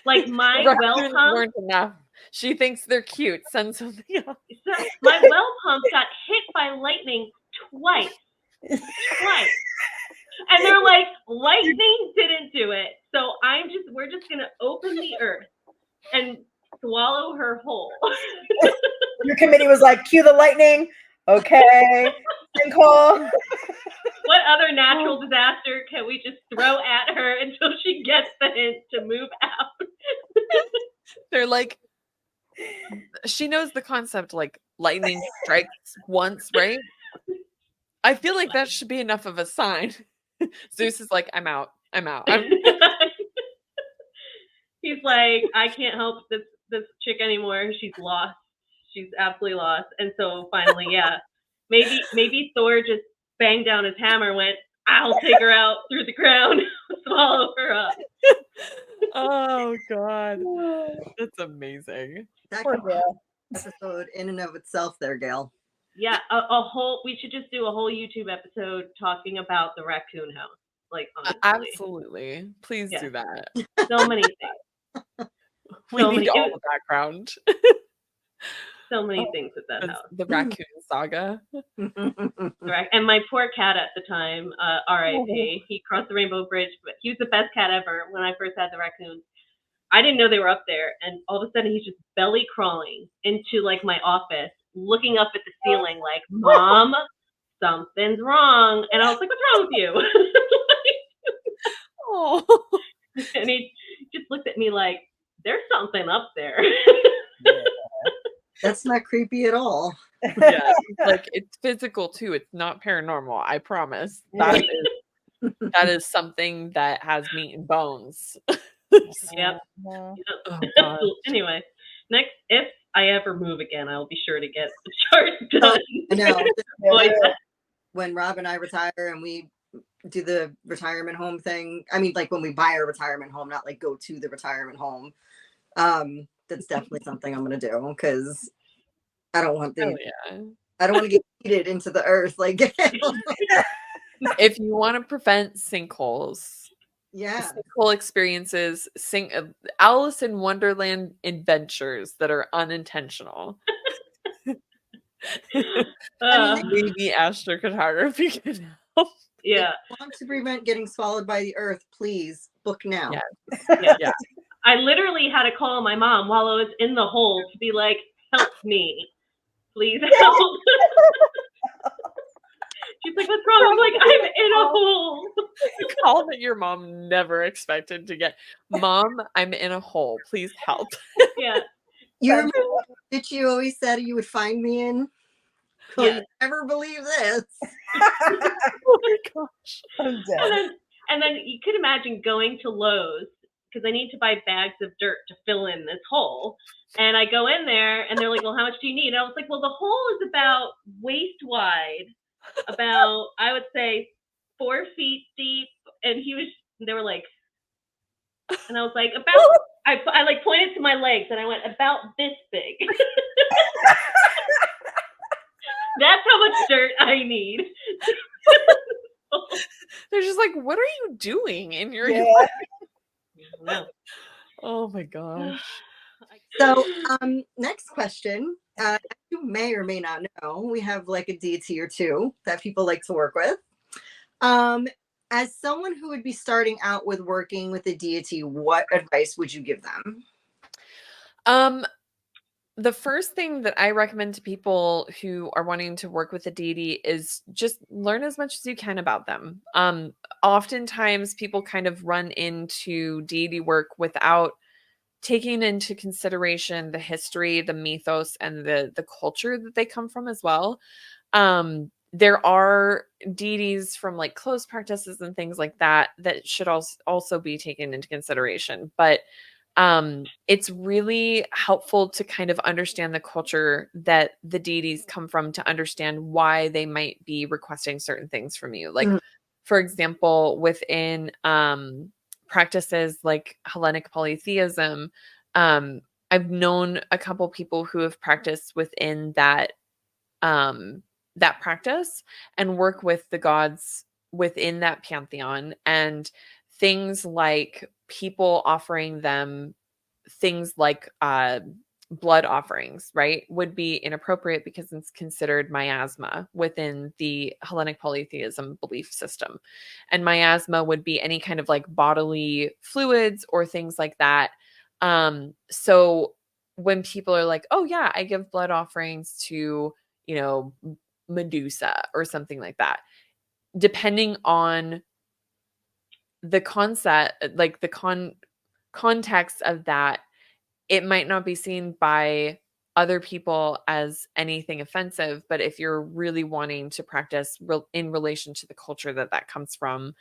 Like my well pump weren't enough. She thinks they're cute. Send something else. My well pump got hit by lightning twice. And they're like, lightning didn't do it. So we're just going to open the earth and swallow her whole. Your committee was like, cue the lightning. Okay. Sinkhole. What other natural disaster can we just throw at her until she gets the hint to move out? They're like, she knows the concept, like lightning strikes once, right? I feel like that should be enough of a sign. Zeus is like, I'm out. He's like, I can't help this chick anymore. She's lost. She's absolutely lost. And so finally, maybe Thor just banged down his hammer, went, I'll take her out through the ground, swallow her up. Oh God, that's amazing. That episode in and of itself, there, Gail. Yeah, we should just do a whole YouTube episode talking about the raccoon house. Like, honestly. Absolutely, please do that. So many things. We need all the background. So many things with that house. The raccoon saga. And my poor cat at the time, R.I.P. He crossed the Rainbow Bridge, but he was the best cat ever when I first had the raccoons. I didn't know they were up there, and all of a sudden he's just belly crawling into like my office, looking up at the ceiling like, Mom, something's wrong. And I was like, what's wrong with you? Oh. And he just looked at me like, there's something up there. That's not creepy at all. Yeah, like it's physical too. It's not paranormal. I promise. That is something that has meat and bones. Yep. Oh, anyway, next, if I ever move again, I'll be sure to get the chart done. I know. When Rob and I retire and we do the retirement home thing, I mean, like when we buy a retirement home, not like go to the retirement home. That's definitely something I'm going to do because I don't want I don't want to get heated into the earth. Like, if you want to prevent sinkholes, sinkhole experiences, Alice in Wonderland adventures that are unintentional. Maybe astrocartography can help. Yeah. If you want to prevent getting swallowed by the earth, please book now. Yeah. I literally had to call my mom while I was in the hole to be like, help me. Please help. She's like, what's wrong? I'm like, I'm in a hole. Call that your mom never expected to get. Mom, I'm in a hole. Please help. Yeah. You remember that you always said you would find me in? You'll never believe this. Oh my gosh. I'm dead. And then you could imagine going to Lowe's because I need to buy bags of dirt to fill in this hole. And I go in there and they're like, well, how much do you need? And I was like, well, the hole is about waist wide, about, I would say 4 feet deep. And they were like, and I was like, I like pointed to my legs and I went, about this big. That's how much dirt I need. They're just like, what are you doing in your No. Oh my gosh. So, next question. You may or may not know, we have like a deity or two that people like to work with. As someone who would be starting out with working with a deity, what advice would you give them? The first thing that I recommend to people who are wanting to work with a deity is just learn as much as you can about them. Oftentimes people kind of run into deity work without taking into consideration the history, the mythos, and the culture that they come from as well. There are deities from like closed practices and things like that that should also be taken into consideration. But it's really helpful to kind of understand the culture that the deities come from to understand why they might be requesting certain things from you. Like, for example, within practices like Hellenic polytheism, I've known a couple people who have practiced within that practice and work with the gods within that pantheon, and things like people offering them things like blood offerings, right, would be inappropriate because it's considered miasma within the Hellenic polytheism belief system. And miasma would be any kind of like bodily fluids or things like that. So when people are like, oh yeah, I give blood offerings to, you know, Medusa or something like that, depending on the concept, like the context of that, it might not be seen by other people as anything offensive. But if you're really wanting to practice in relation to the culture that that comes from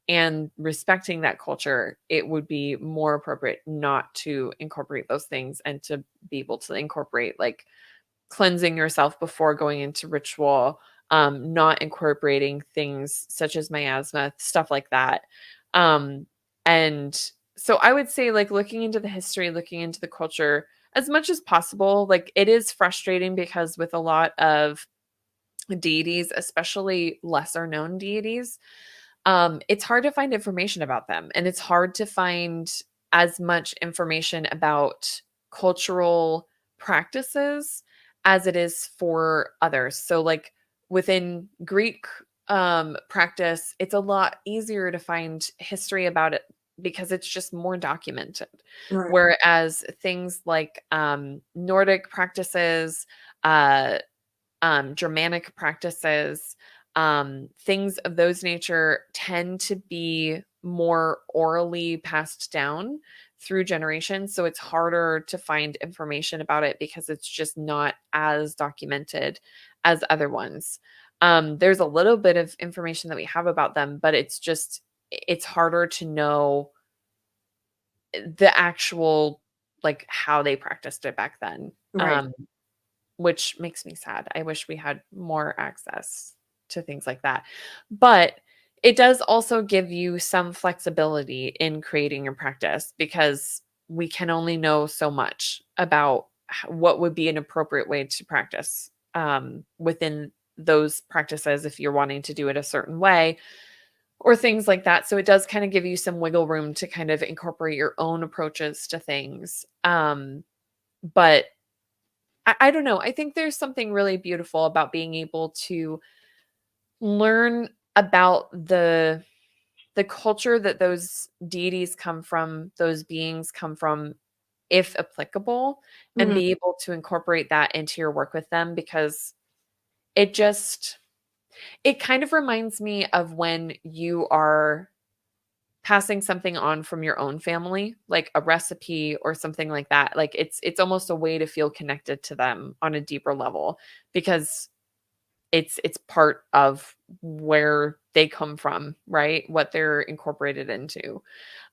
and respecting that culture, it would be more appropriate not to incorporate those things and to be able to incorporate like cleansing yourself before going into ritual, not incorporating things such as miasma, stuff like that. And so I would say like looking into the history, looking into the culture as much as possible. Like it is frustrating because with a lot of deities, especially lesser known deities, it's hard to find information about them, and it's hard to find as much information about cultural practices as it is for others. So like within Greek practice, it's a lot easier to find history about it because it's just more documented. Right. Whereas things like Nordic practices, uh, Germanic practices, things of those nature tend to be more orally passed down through generations. So it's harder to find information about it because it's just not as documented as other ones. There's a little bit of information that we have about them, but it's harder to know the actual, like how they practiced it back then. Right. Which makes me sad. I wish we had more access to things like that. But it does also give you some flexibility in creating your practice because we can only know so much about what would be an appropriate way to practice within those practices if you're wanting to do it a certain way or things like that. So it does kind of give you some wiggle room to kind of incorporate your own approaches to things. But I don't know. I think there's something really beautiful about being able to learn about the culture that those deities come from, those beings come from, if applicable, and be able to incorporate that into your work with them because it just it kind of reminds me of when you are passing something on from your own family, like a recipe or something like that. Like it's almost a way to feel connected to them on a deeper level because it's part of where they come from, right? What they're incorporated into.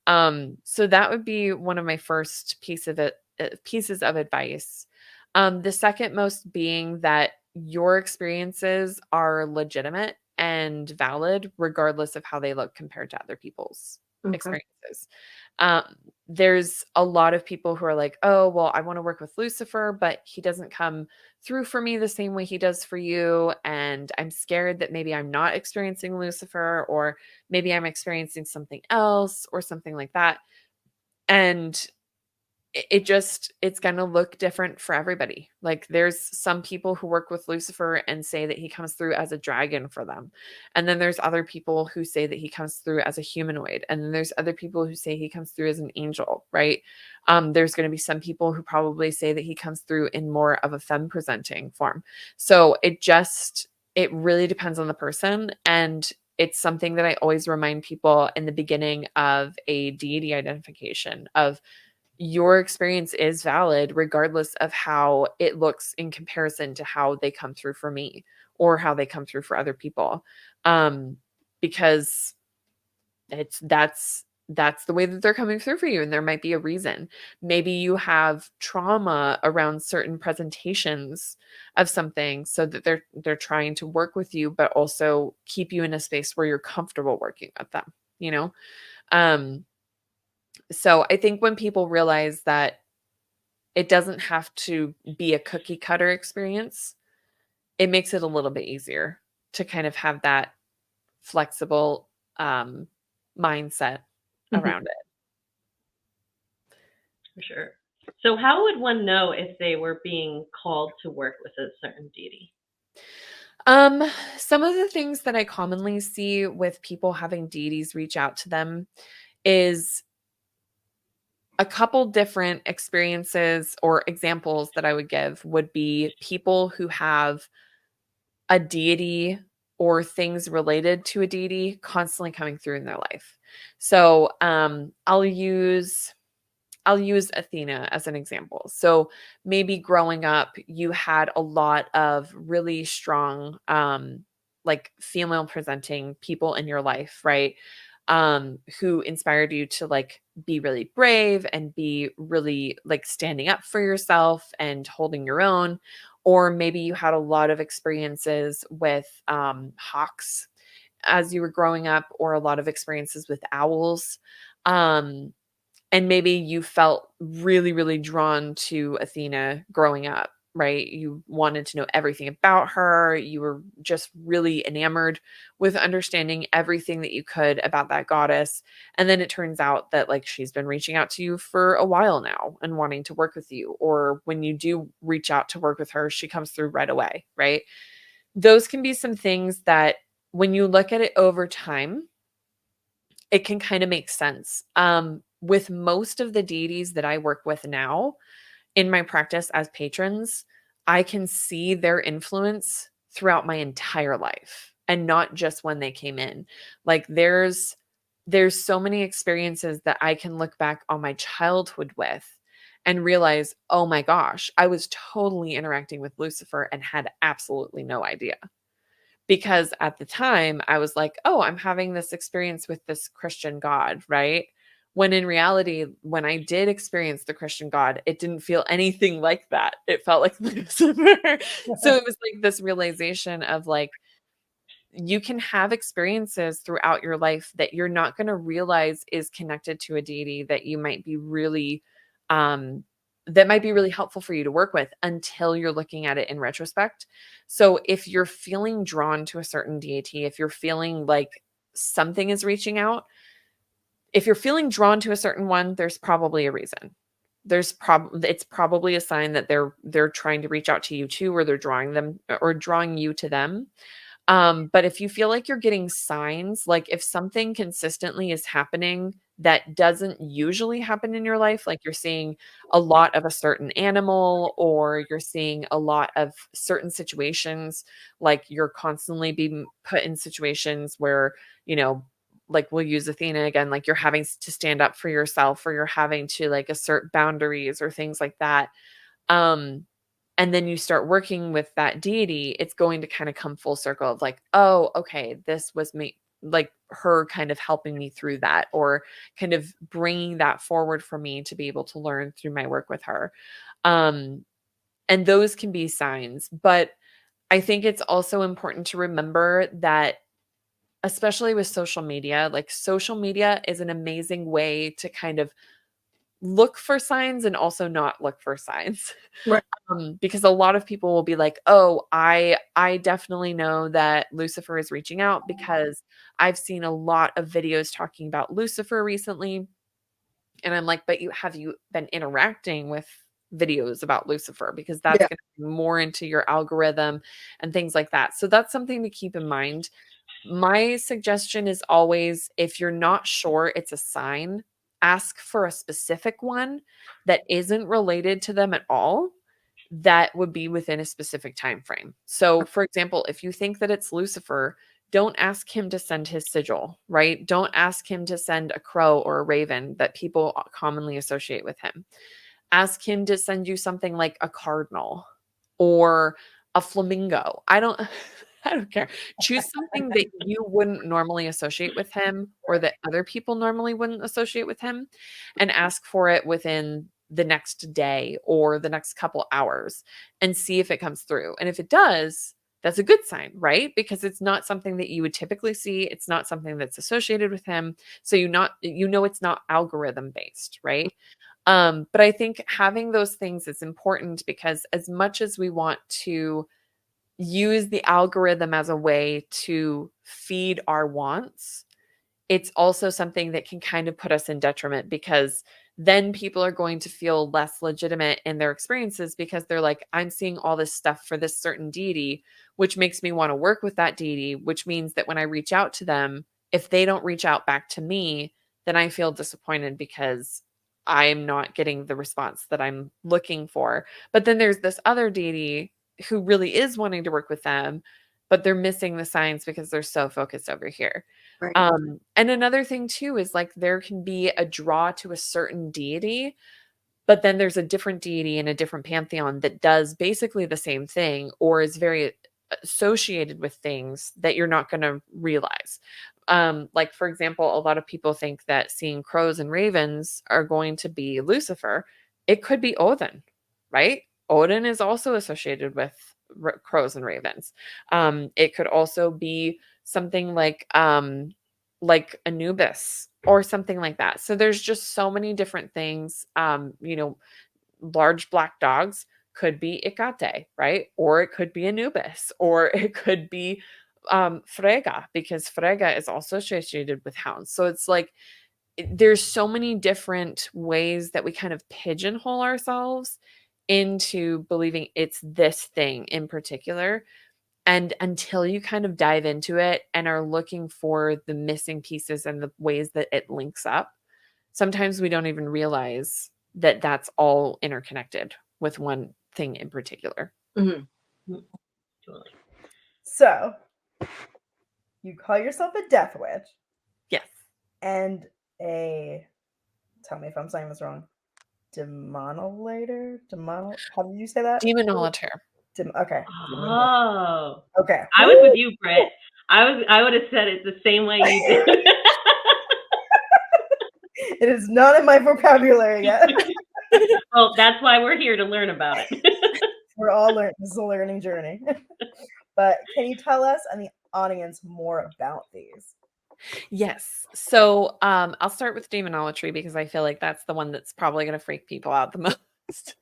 So that would be one of my first pieces of advice. The second most being that your experiences are legitimate and valid, regardless of how they look compared to other people's experiences. Um, there's a lot of people who are like, oh, well, I want to work with Lucifer, but he doesn't come through for me the same way he does for you. And I'm scared that maybe I'm not experiencing Lucifer, or maybe I'm experiencing something else or something like that. And it's going to look different for everybody. Like there's some people who work with Lucifer and say that he comes through as a dragon for them. And then there's other people who say that he comes through as a humanoid. And then there's other people who say he comes through as an angel, right? There's going to be some people who probably say that he comes through in more of a femme presenting form. So it really depends on the person. And it's something that I always remind people in the beginning of a deity identification of, your experience is valid regardless of how it looks in comparison to how they come through for me or how they come through for other people. Because that's the way that they're coming through for you. And there might be a reason. Maybe you have trauma around certain presentations of something so that they're trying to work with you, but also keep you in a space where you're comfortable working with them, you know? So I think when people realize that it doesn't have to be a cookie cutter experience, it makes it a little bit easier to kind of have that flexible mindset around it. For sure. So how would one know if they were being called to work with a certain deity? Some of the things that I commonly see with people having deities reach out to them is a couple different experiences or examples that I would give would be people who have a deity or things related to a deity constantly coming through in their life. So I'll use Athena as an example. So maybe growing up, you had a lot of really strong, like female presenting people in your life, right? Who inspired you to like be really brave and be really like standing up for yourself and holding your own. Or maybe you had a lot of experiences with hawks as you were growing up, or a lot of experiences with owls. And maybe you felt really, really drawn to Athena growing up, right? You wanted to know everything about her. You were just really enamored with understanding everything that you could about that goddess. And then it turns out that like she's been reaching out to you for a while now and wanting to work with you. Or when you do reach out to work with her, she comes through right away, right? Those can be some things that when you look at it over time, it can kind of make sense. With most of the deities that I work with now in my practice as patrons, I can see their influence throughout my entire life and not just when they came in. Like there's so many experiences that I can look back on my childhood with and realize, oh my gosh, I was totally interacting with Lucifer and had absolutely no idea. Because at the time I was like, oh, I'm having this experience with this Christian God, right? When in reality, when I did experience the Christian God, it didn't feel anything like that. It felt like Lucifer. So it was like this realization of like, you can have experiences throughout your life that you're not going to realize is connected to a deity that you might be really that might be really helpful for you to work with until you're looking at it in retrospect. So if you're feeling drawn to a certain deity, if you're feeling like something is reaching out, if you're feeling drawn to a certain one, there's probably a reason. It's probably a sign that they're trying to reach out to you too, or they're drawing you to them. But if you feel like you're getting signs, like if something consistently is happening that doesn't usually happen in your life, like you're seeing a lot of a certain animal, or you're seeing a lot of certain situations, like you're constantly being put in situations where, like we'll use Athena again, like you're having to stand up for yourself, or you're having to like assert boundaries or things like that. And then you start working with that deity, it's going to kind of come full circle of like, oh, okay, this was me, like her kind of helping me through that, or kind of bringing that forward for me to be able to learn through my work with her. And those can be signs. But I think it's also important to remember that, especially with social media, like social media is an amazing way to kind of look for signs and also not look for signs. Right. Because a lot of people will be like, oh, I definitely know that Lucifer is reaching out because I've seen a lot of videos talking about Lucifer recently. And I'm like, but have you been interacting with videos about Lucifer? Because that's going to be more into your algorithm and things like that. So that's something to keep in mind. My suggestion is always, if you're not sure it's a sign, ask for a specific one that isn't related to them at all, that would be within a specific time frame. So, for example, if you think that it's Lucifer, don't ask him to send his sigil, right? Don't ask him to send a crow or a raven that people commonly associate with him. Ask him to send you something like a cardinal or a flamingo. I don't I don't care. Choose something that you wouldn't normally associate with him, or that other people normally wouldn't associate with him, and ask for it within the next day or the next couple hours and see if it comes through. And if it does, that's a good sign, right? Because it's not something that you would typically see. It's not something that's associated with him. So it's not algorithm based, right? But I think having those things is important, because as much as we want to use the algorithm as a way to feed our wants, it's also something that can kind of put us in detriment, because then people are going to feel less legitimate in their experiences, because they're like, I'm seeing all this stuff for this certain deity, which makes me want to work with that deity, which means that when I reach out to them, if they don't reach out back to me, then I feel disappointed because I'm not getting the response that I'm looking for. But then there's this other deity who really is wanting to work with them, but they're missing the signs because they're so focused over here. Right. And another thing too is, like, there can be a draw to a certain deity, but then there's a different deity in a different pantheon that does basically the same thing, or is very associated with things that you're not going to realize. Like, for example, a lot of people think that seeing crows and ravens are going to be Lucifer. It could be Odin, right? Odin is also associated with crows and ravens. It could also be something like Anubis or something like that. So there's just so many different things. Large black dogs could be Icate, right? Or it could be Anubis, or it could be Frega, because Frega is also associated with hounds. So it's like, there's so many different ways that we kind of pigeonhole ourselves into believing it's this thing in particular. And until you kind of dive into it and are looking for the missing pieces and the ways that it links up, sometimes we don't even realize that that's all interconnected with one thing in particular. Mm-hmm. Totally. So, you call yourself a death witch. Yes. And tell me if I'm saying this wrong, demonolator? How did you say that? Demonolator. Okay. Oh. Okay. I was with you, Britt. I would have said it the same way you did. It is not in my vocabulary yet. Well, that's why we're here, to learn about it. We're all learning. This is a learning journey. But can you tell us and the audience more about these? Yes. So I'll start with demonolatry, because I feel like that's the one that's probably going to freak people out the most.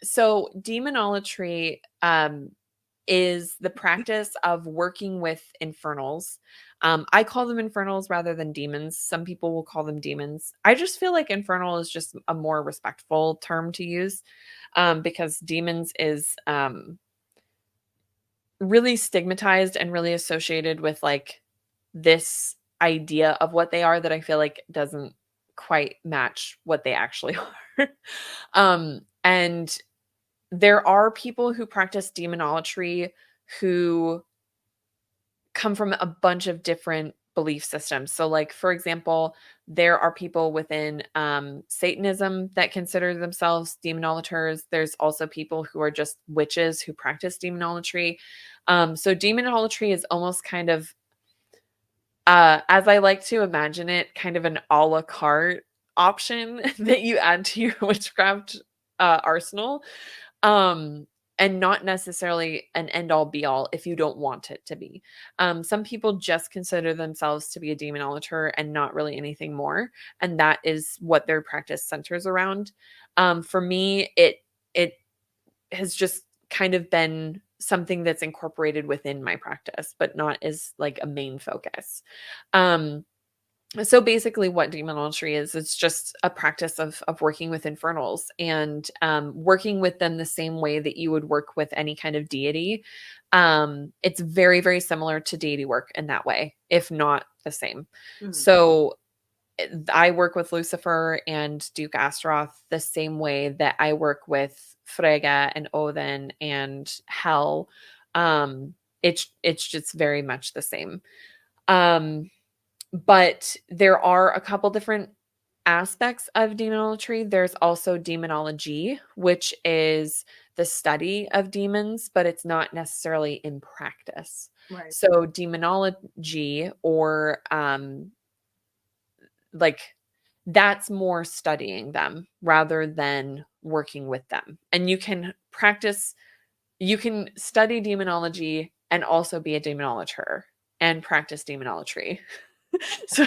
So demonolatry is the practice of working with infernals. I call them infernals rather than demons. Some people will call them demons. I just feel like infernal is just a more respectful term to use, because demons is really stigmatized and really associated with like this idea of what they are that I feel like doesn't quite match what they actually are. And there are people who practice demonolatry who come from a bunch of different belief systems. So, like, for example, there are people within Satanism that consider themselves demonolators. There's also people who are just witches who practice demonolatry. So demonolatry is almost kind of, as I like to imagine it, kind of an a la carte option that you add to your witchcraft arsenal. And not necessarily an end all be all if you don't want it to be. Some people just consider themselves to be a demonolator and not really anything more. And that is what their practice centers around. For me, it has just kind of been something that's incorporated within my practice, but not as like a main focus. So basically what demonology is, it's just a practice of working with infernals and working with them the same way that you would work with any kind of deity. It's very, very similar to deity work in that way, if not the same. So I work with Lucifer and Duke Astaroth the same way that I work with Frega and Odin and Hell. It's just very much the same. But there are a couple different aspects of demonology. There's also demonology, which is the study of demons, but it's not necessarily in practice. Right. So demonology, or like, that's more studying them rather than working with them. And you can study demonology and also be a demonologer and practice demonology. So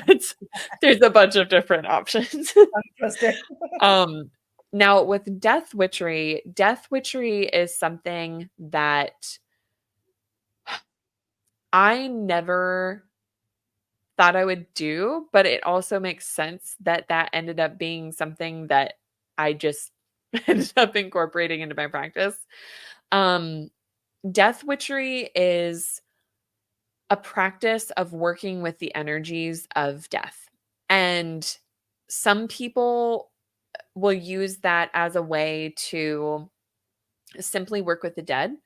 there's a bunch of different options. Interesting. Now with death witchery is something that I never thought I would do, but it also makes sense that ended up being something that I just ended up incorporating into my practice. Death witchery is a practice of working with the energies of death. And some people will use that as a way to simply work with the dead.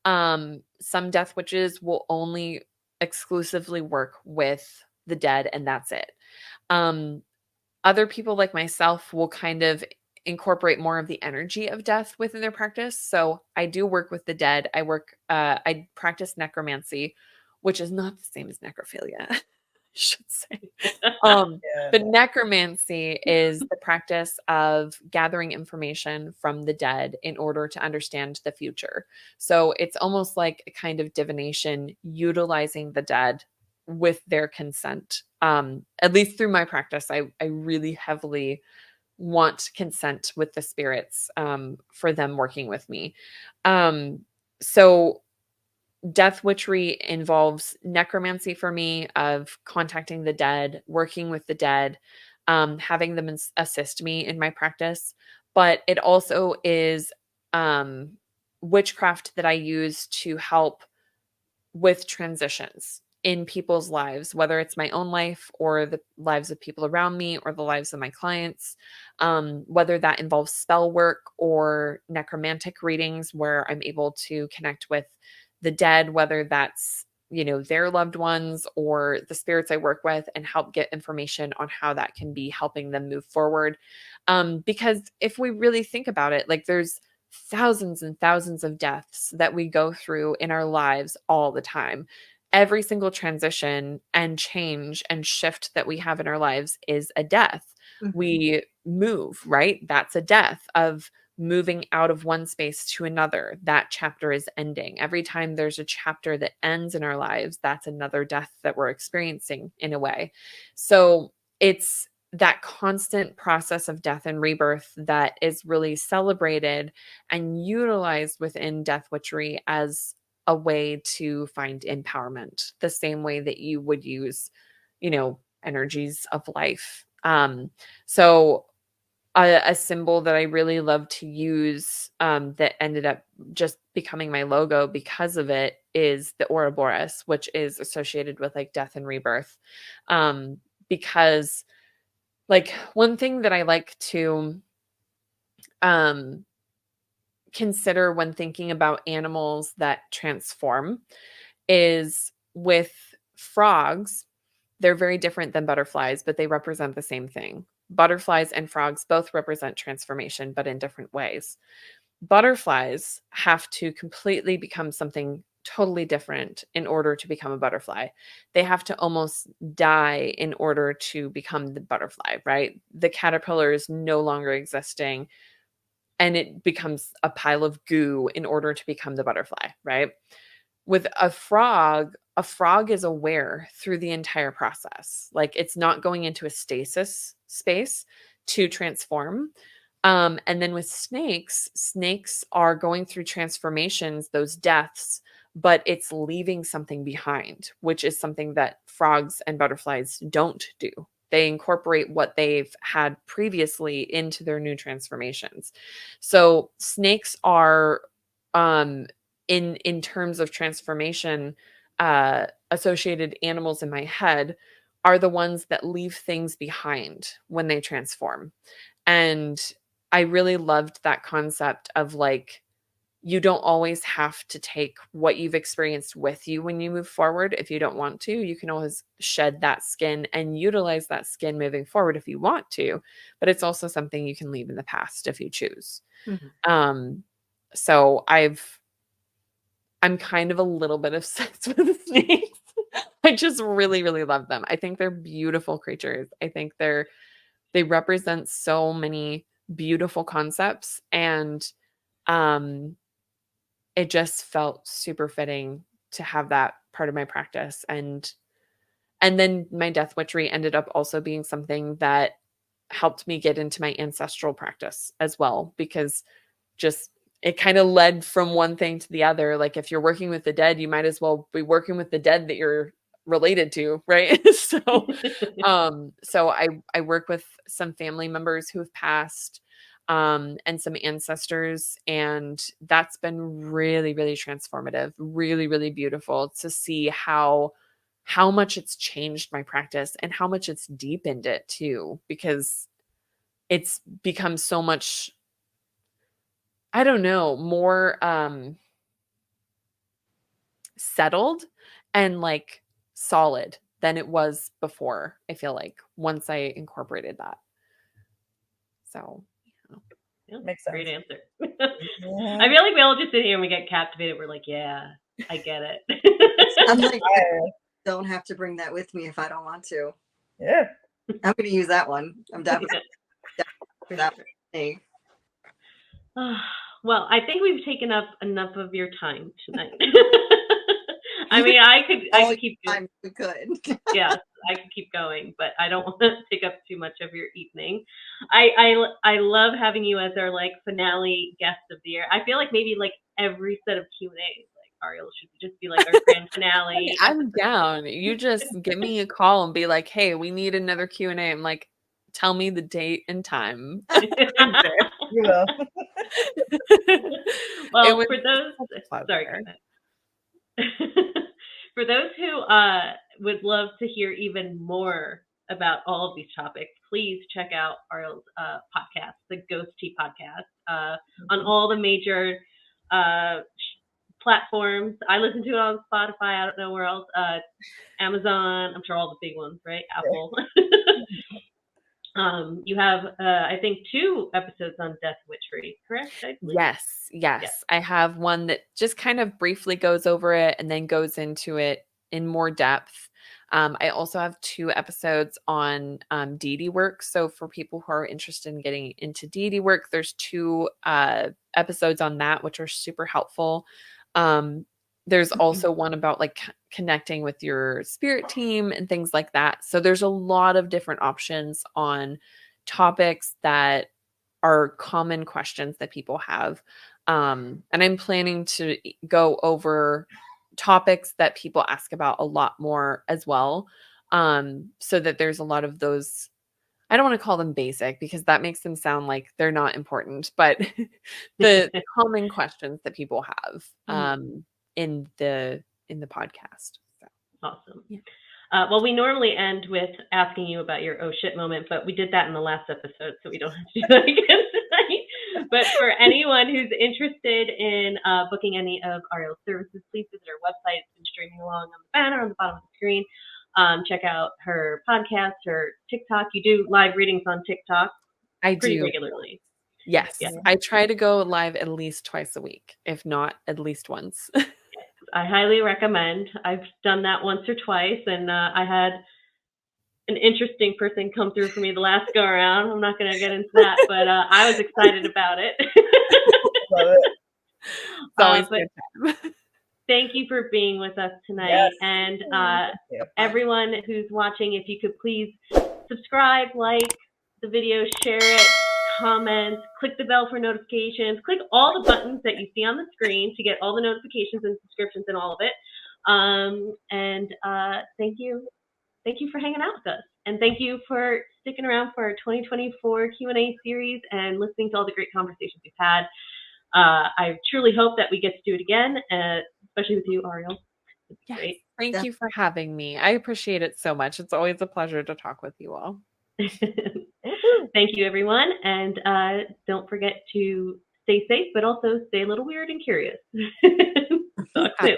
Some death witches will only exclusively work with the dead, and that's it. Other people like myself will kind of incorporate more of the energy of death within their practice. So I do work with the dead. I practice necromancy, which is not the same as necrophilia, I should say. But necromancy is the practice of gathering information from the dead in order to understand the future. So it's almost like a kind of divination utilizing the dead with their consent. At least through my practice, I really heavily want consent with the spirits for them working with me. So death witchery involves necromancy for me, of contacting the dead, working with the dead, having them assist me in my practice. But it also is witchcraft that I use to help with transitions in people's lives, whether it's my own life or the lives of people around me or the lives of my clients, whether that involves spell work or necromantic readings where I'm able to connect with the dead, whether that's, their loved ones or the spirits I work with, and help get information on how that can be helping them move forward. Because if we really think about it, like, there's thousands and thousands of deaths that we go through in our lives all the time. Every single transition and change and shift that we have in our lives is a death. We move, right? That's a death of moving out of one space to another. That chapter is ending. Every time there's a chapter that ends in our lives, that's another death that we're experiencing in a way. So it's that constant process of death and rebirth that is really celebrated and utilized within death witchery as a way to find empowerment, the same way that you would use, energies of life. So a symbol that I really love to use, that ended up just becoming my logo because of it, is the Ouroboros, which is associated with like death and rebirth. Because like, one thing that I like to consider when thinking about animals that transform is, with frogs, they're very different than butterflies, but they represent the same thing. Butterflies and frogs both represent transformation, but in different ways. Butterflies have to completely become something totally different in order to become a butterfly. They have to almost die in order to become the butterfly, right? The caterpillar is no longer existing, and it becomes a pile of goo in order to become the butterfly, right? With a frog is aware through the entire process. Like, it's not going into a stasis space to transform. And then with snakes are going through transformations, those deaths, but it's leaving something behind, which is something that frogs and butterflies don't do. They incorporate what they've had previously into their new transformations. So snakes are, in terms of transformation, associated animals in my head are the ones that leave things behind when they transform. And I really loved that concept of like, you don't always have to take what you've experienced with you when you move forward. If you don't want to, you can always shed that skin and utilize that skin moving forward if you want to. But it's also something you can leave in the past if you choose. So I'm kind of a little bit obsessed with snakes. I just really, really love them. I think they're beautiful creatures. I think they represent so many beautiful concepts, and it just felt super fitting to have that part of my practice. And then my death witchery ended up also being something that helped me get into my ancestral practice as well, because just it kind of led from one thing to the other. Like if you're working with the dead, you might as well be working with the dead that you're related to, right? So I work with some family members who have passed, and some ancestors, and that's been really, really transformative, really, really beautiful to see how much it's changed my practice and how much it's deepened it too, because it's become so much, I don't know, more settled and like solid than it was before, I feel like, once I incorporated that. So yeah, makes sense. Great answer. I feel like we all just sit here and we get captivated. We're like, yeah, I get it. I'm like, don't have to bring that with me if I don't want to. Yeah. I'm going to use that one. I'm definitely that one. Well, I think we've taken up enough of your time tonight. I mean, I could keep going. We could. Yes, I could keep going, but I don't want to take up too much of your evening. I love having you as our like finale guest of the year. I feel like maybe like every set of Q&As, like Ariel should just be like our grand finale. I'm down. You just give me a call and be like, "Hey, we need another Q&A." I'm like, "Tell me the date and time." You will. Well, for those, sorry, for those who would love to hear even more about all of these topics, please check out Ariel's podcast, the Ghost Tea Podcast, on all the major platforms. I listen to it on Spotify. I don't know where else. Amazon. I'm sure all the big ones, right? Apple. You have, I think, 2 episodes on death witchery, correct? Yes. I have one that just kind of briefly goes over it and then goes into it in more depth. I also have 2 episodes on deity work. So for people who are interested in getting into deity work, there's 2 episodes on that, which are super helpful. There's also one about like connecting with your spirit team and things like that. So there's a lot of different options on topics that are common questions that people have. And I'm planning to go over topics that people ask about a lot more as well. So that there's a lot of those, I don't want to call them basic because that makes them sound like they're not important, but the common questions that people have in the podcast. So. Awesome. Yeah. Well, we normally end with asking you about your oh shit moment, but we did that in the last episode, so we don't have to do that again tonight. But for anyone who's interested in booking any of Ariel's services, please visit our website. It's been streaming along on the banner on the bottom of the screen. Check out her podcast, her TikTok. You do live readings on TikTok pretty regularly. Yes. Yeah. I try to go live at least twice a week, if not at least once. I highly recommend. I've done that once or twice, and I had an interesting person come through for me the last go around. I'm not going to get into that, but I was excited about it. Love it. It's always good time. Thank you for being with us tonight. Yes. And everyone who's watching, if you could please subscribe, like the video, share it, comment, click the bell for notifications, click all the buttons that you see on the screen to get all the notifications and subscriptions and all of it. And thank you for hanging out with us. And thank you for sticking around for our 2024 Q&A series and listening to all the great conversations we've had. I truly hope that we get to do it again, especially with you, Ariel. Yes, great. Thank you for having me. I appreciate it so much. It's always a pleasure to talk with you all. Thank you, everyone. And don't forget to stay safe, but also stay a little weird and curious. Talk soon.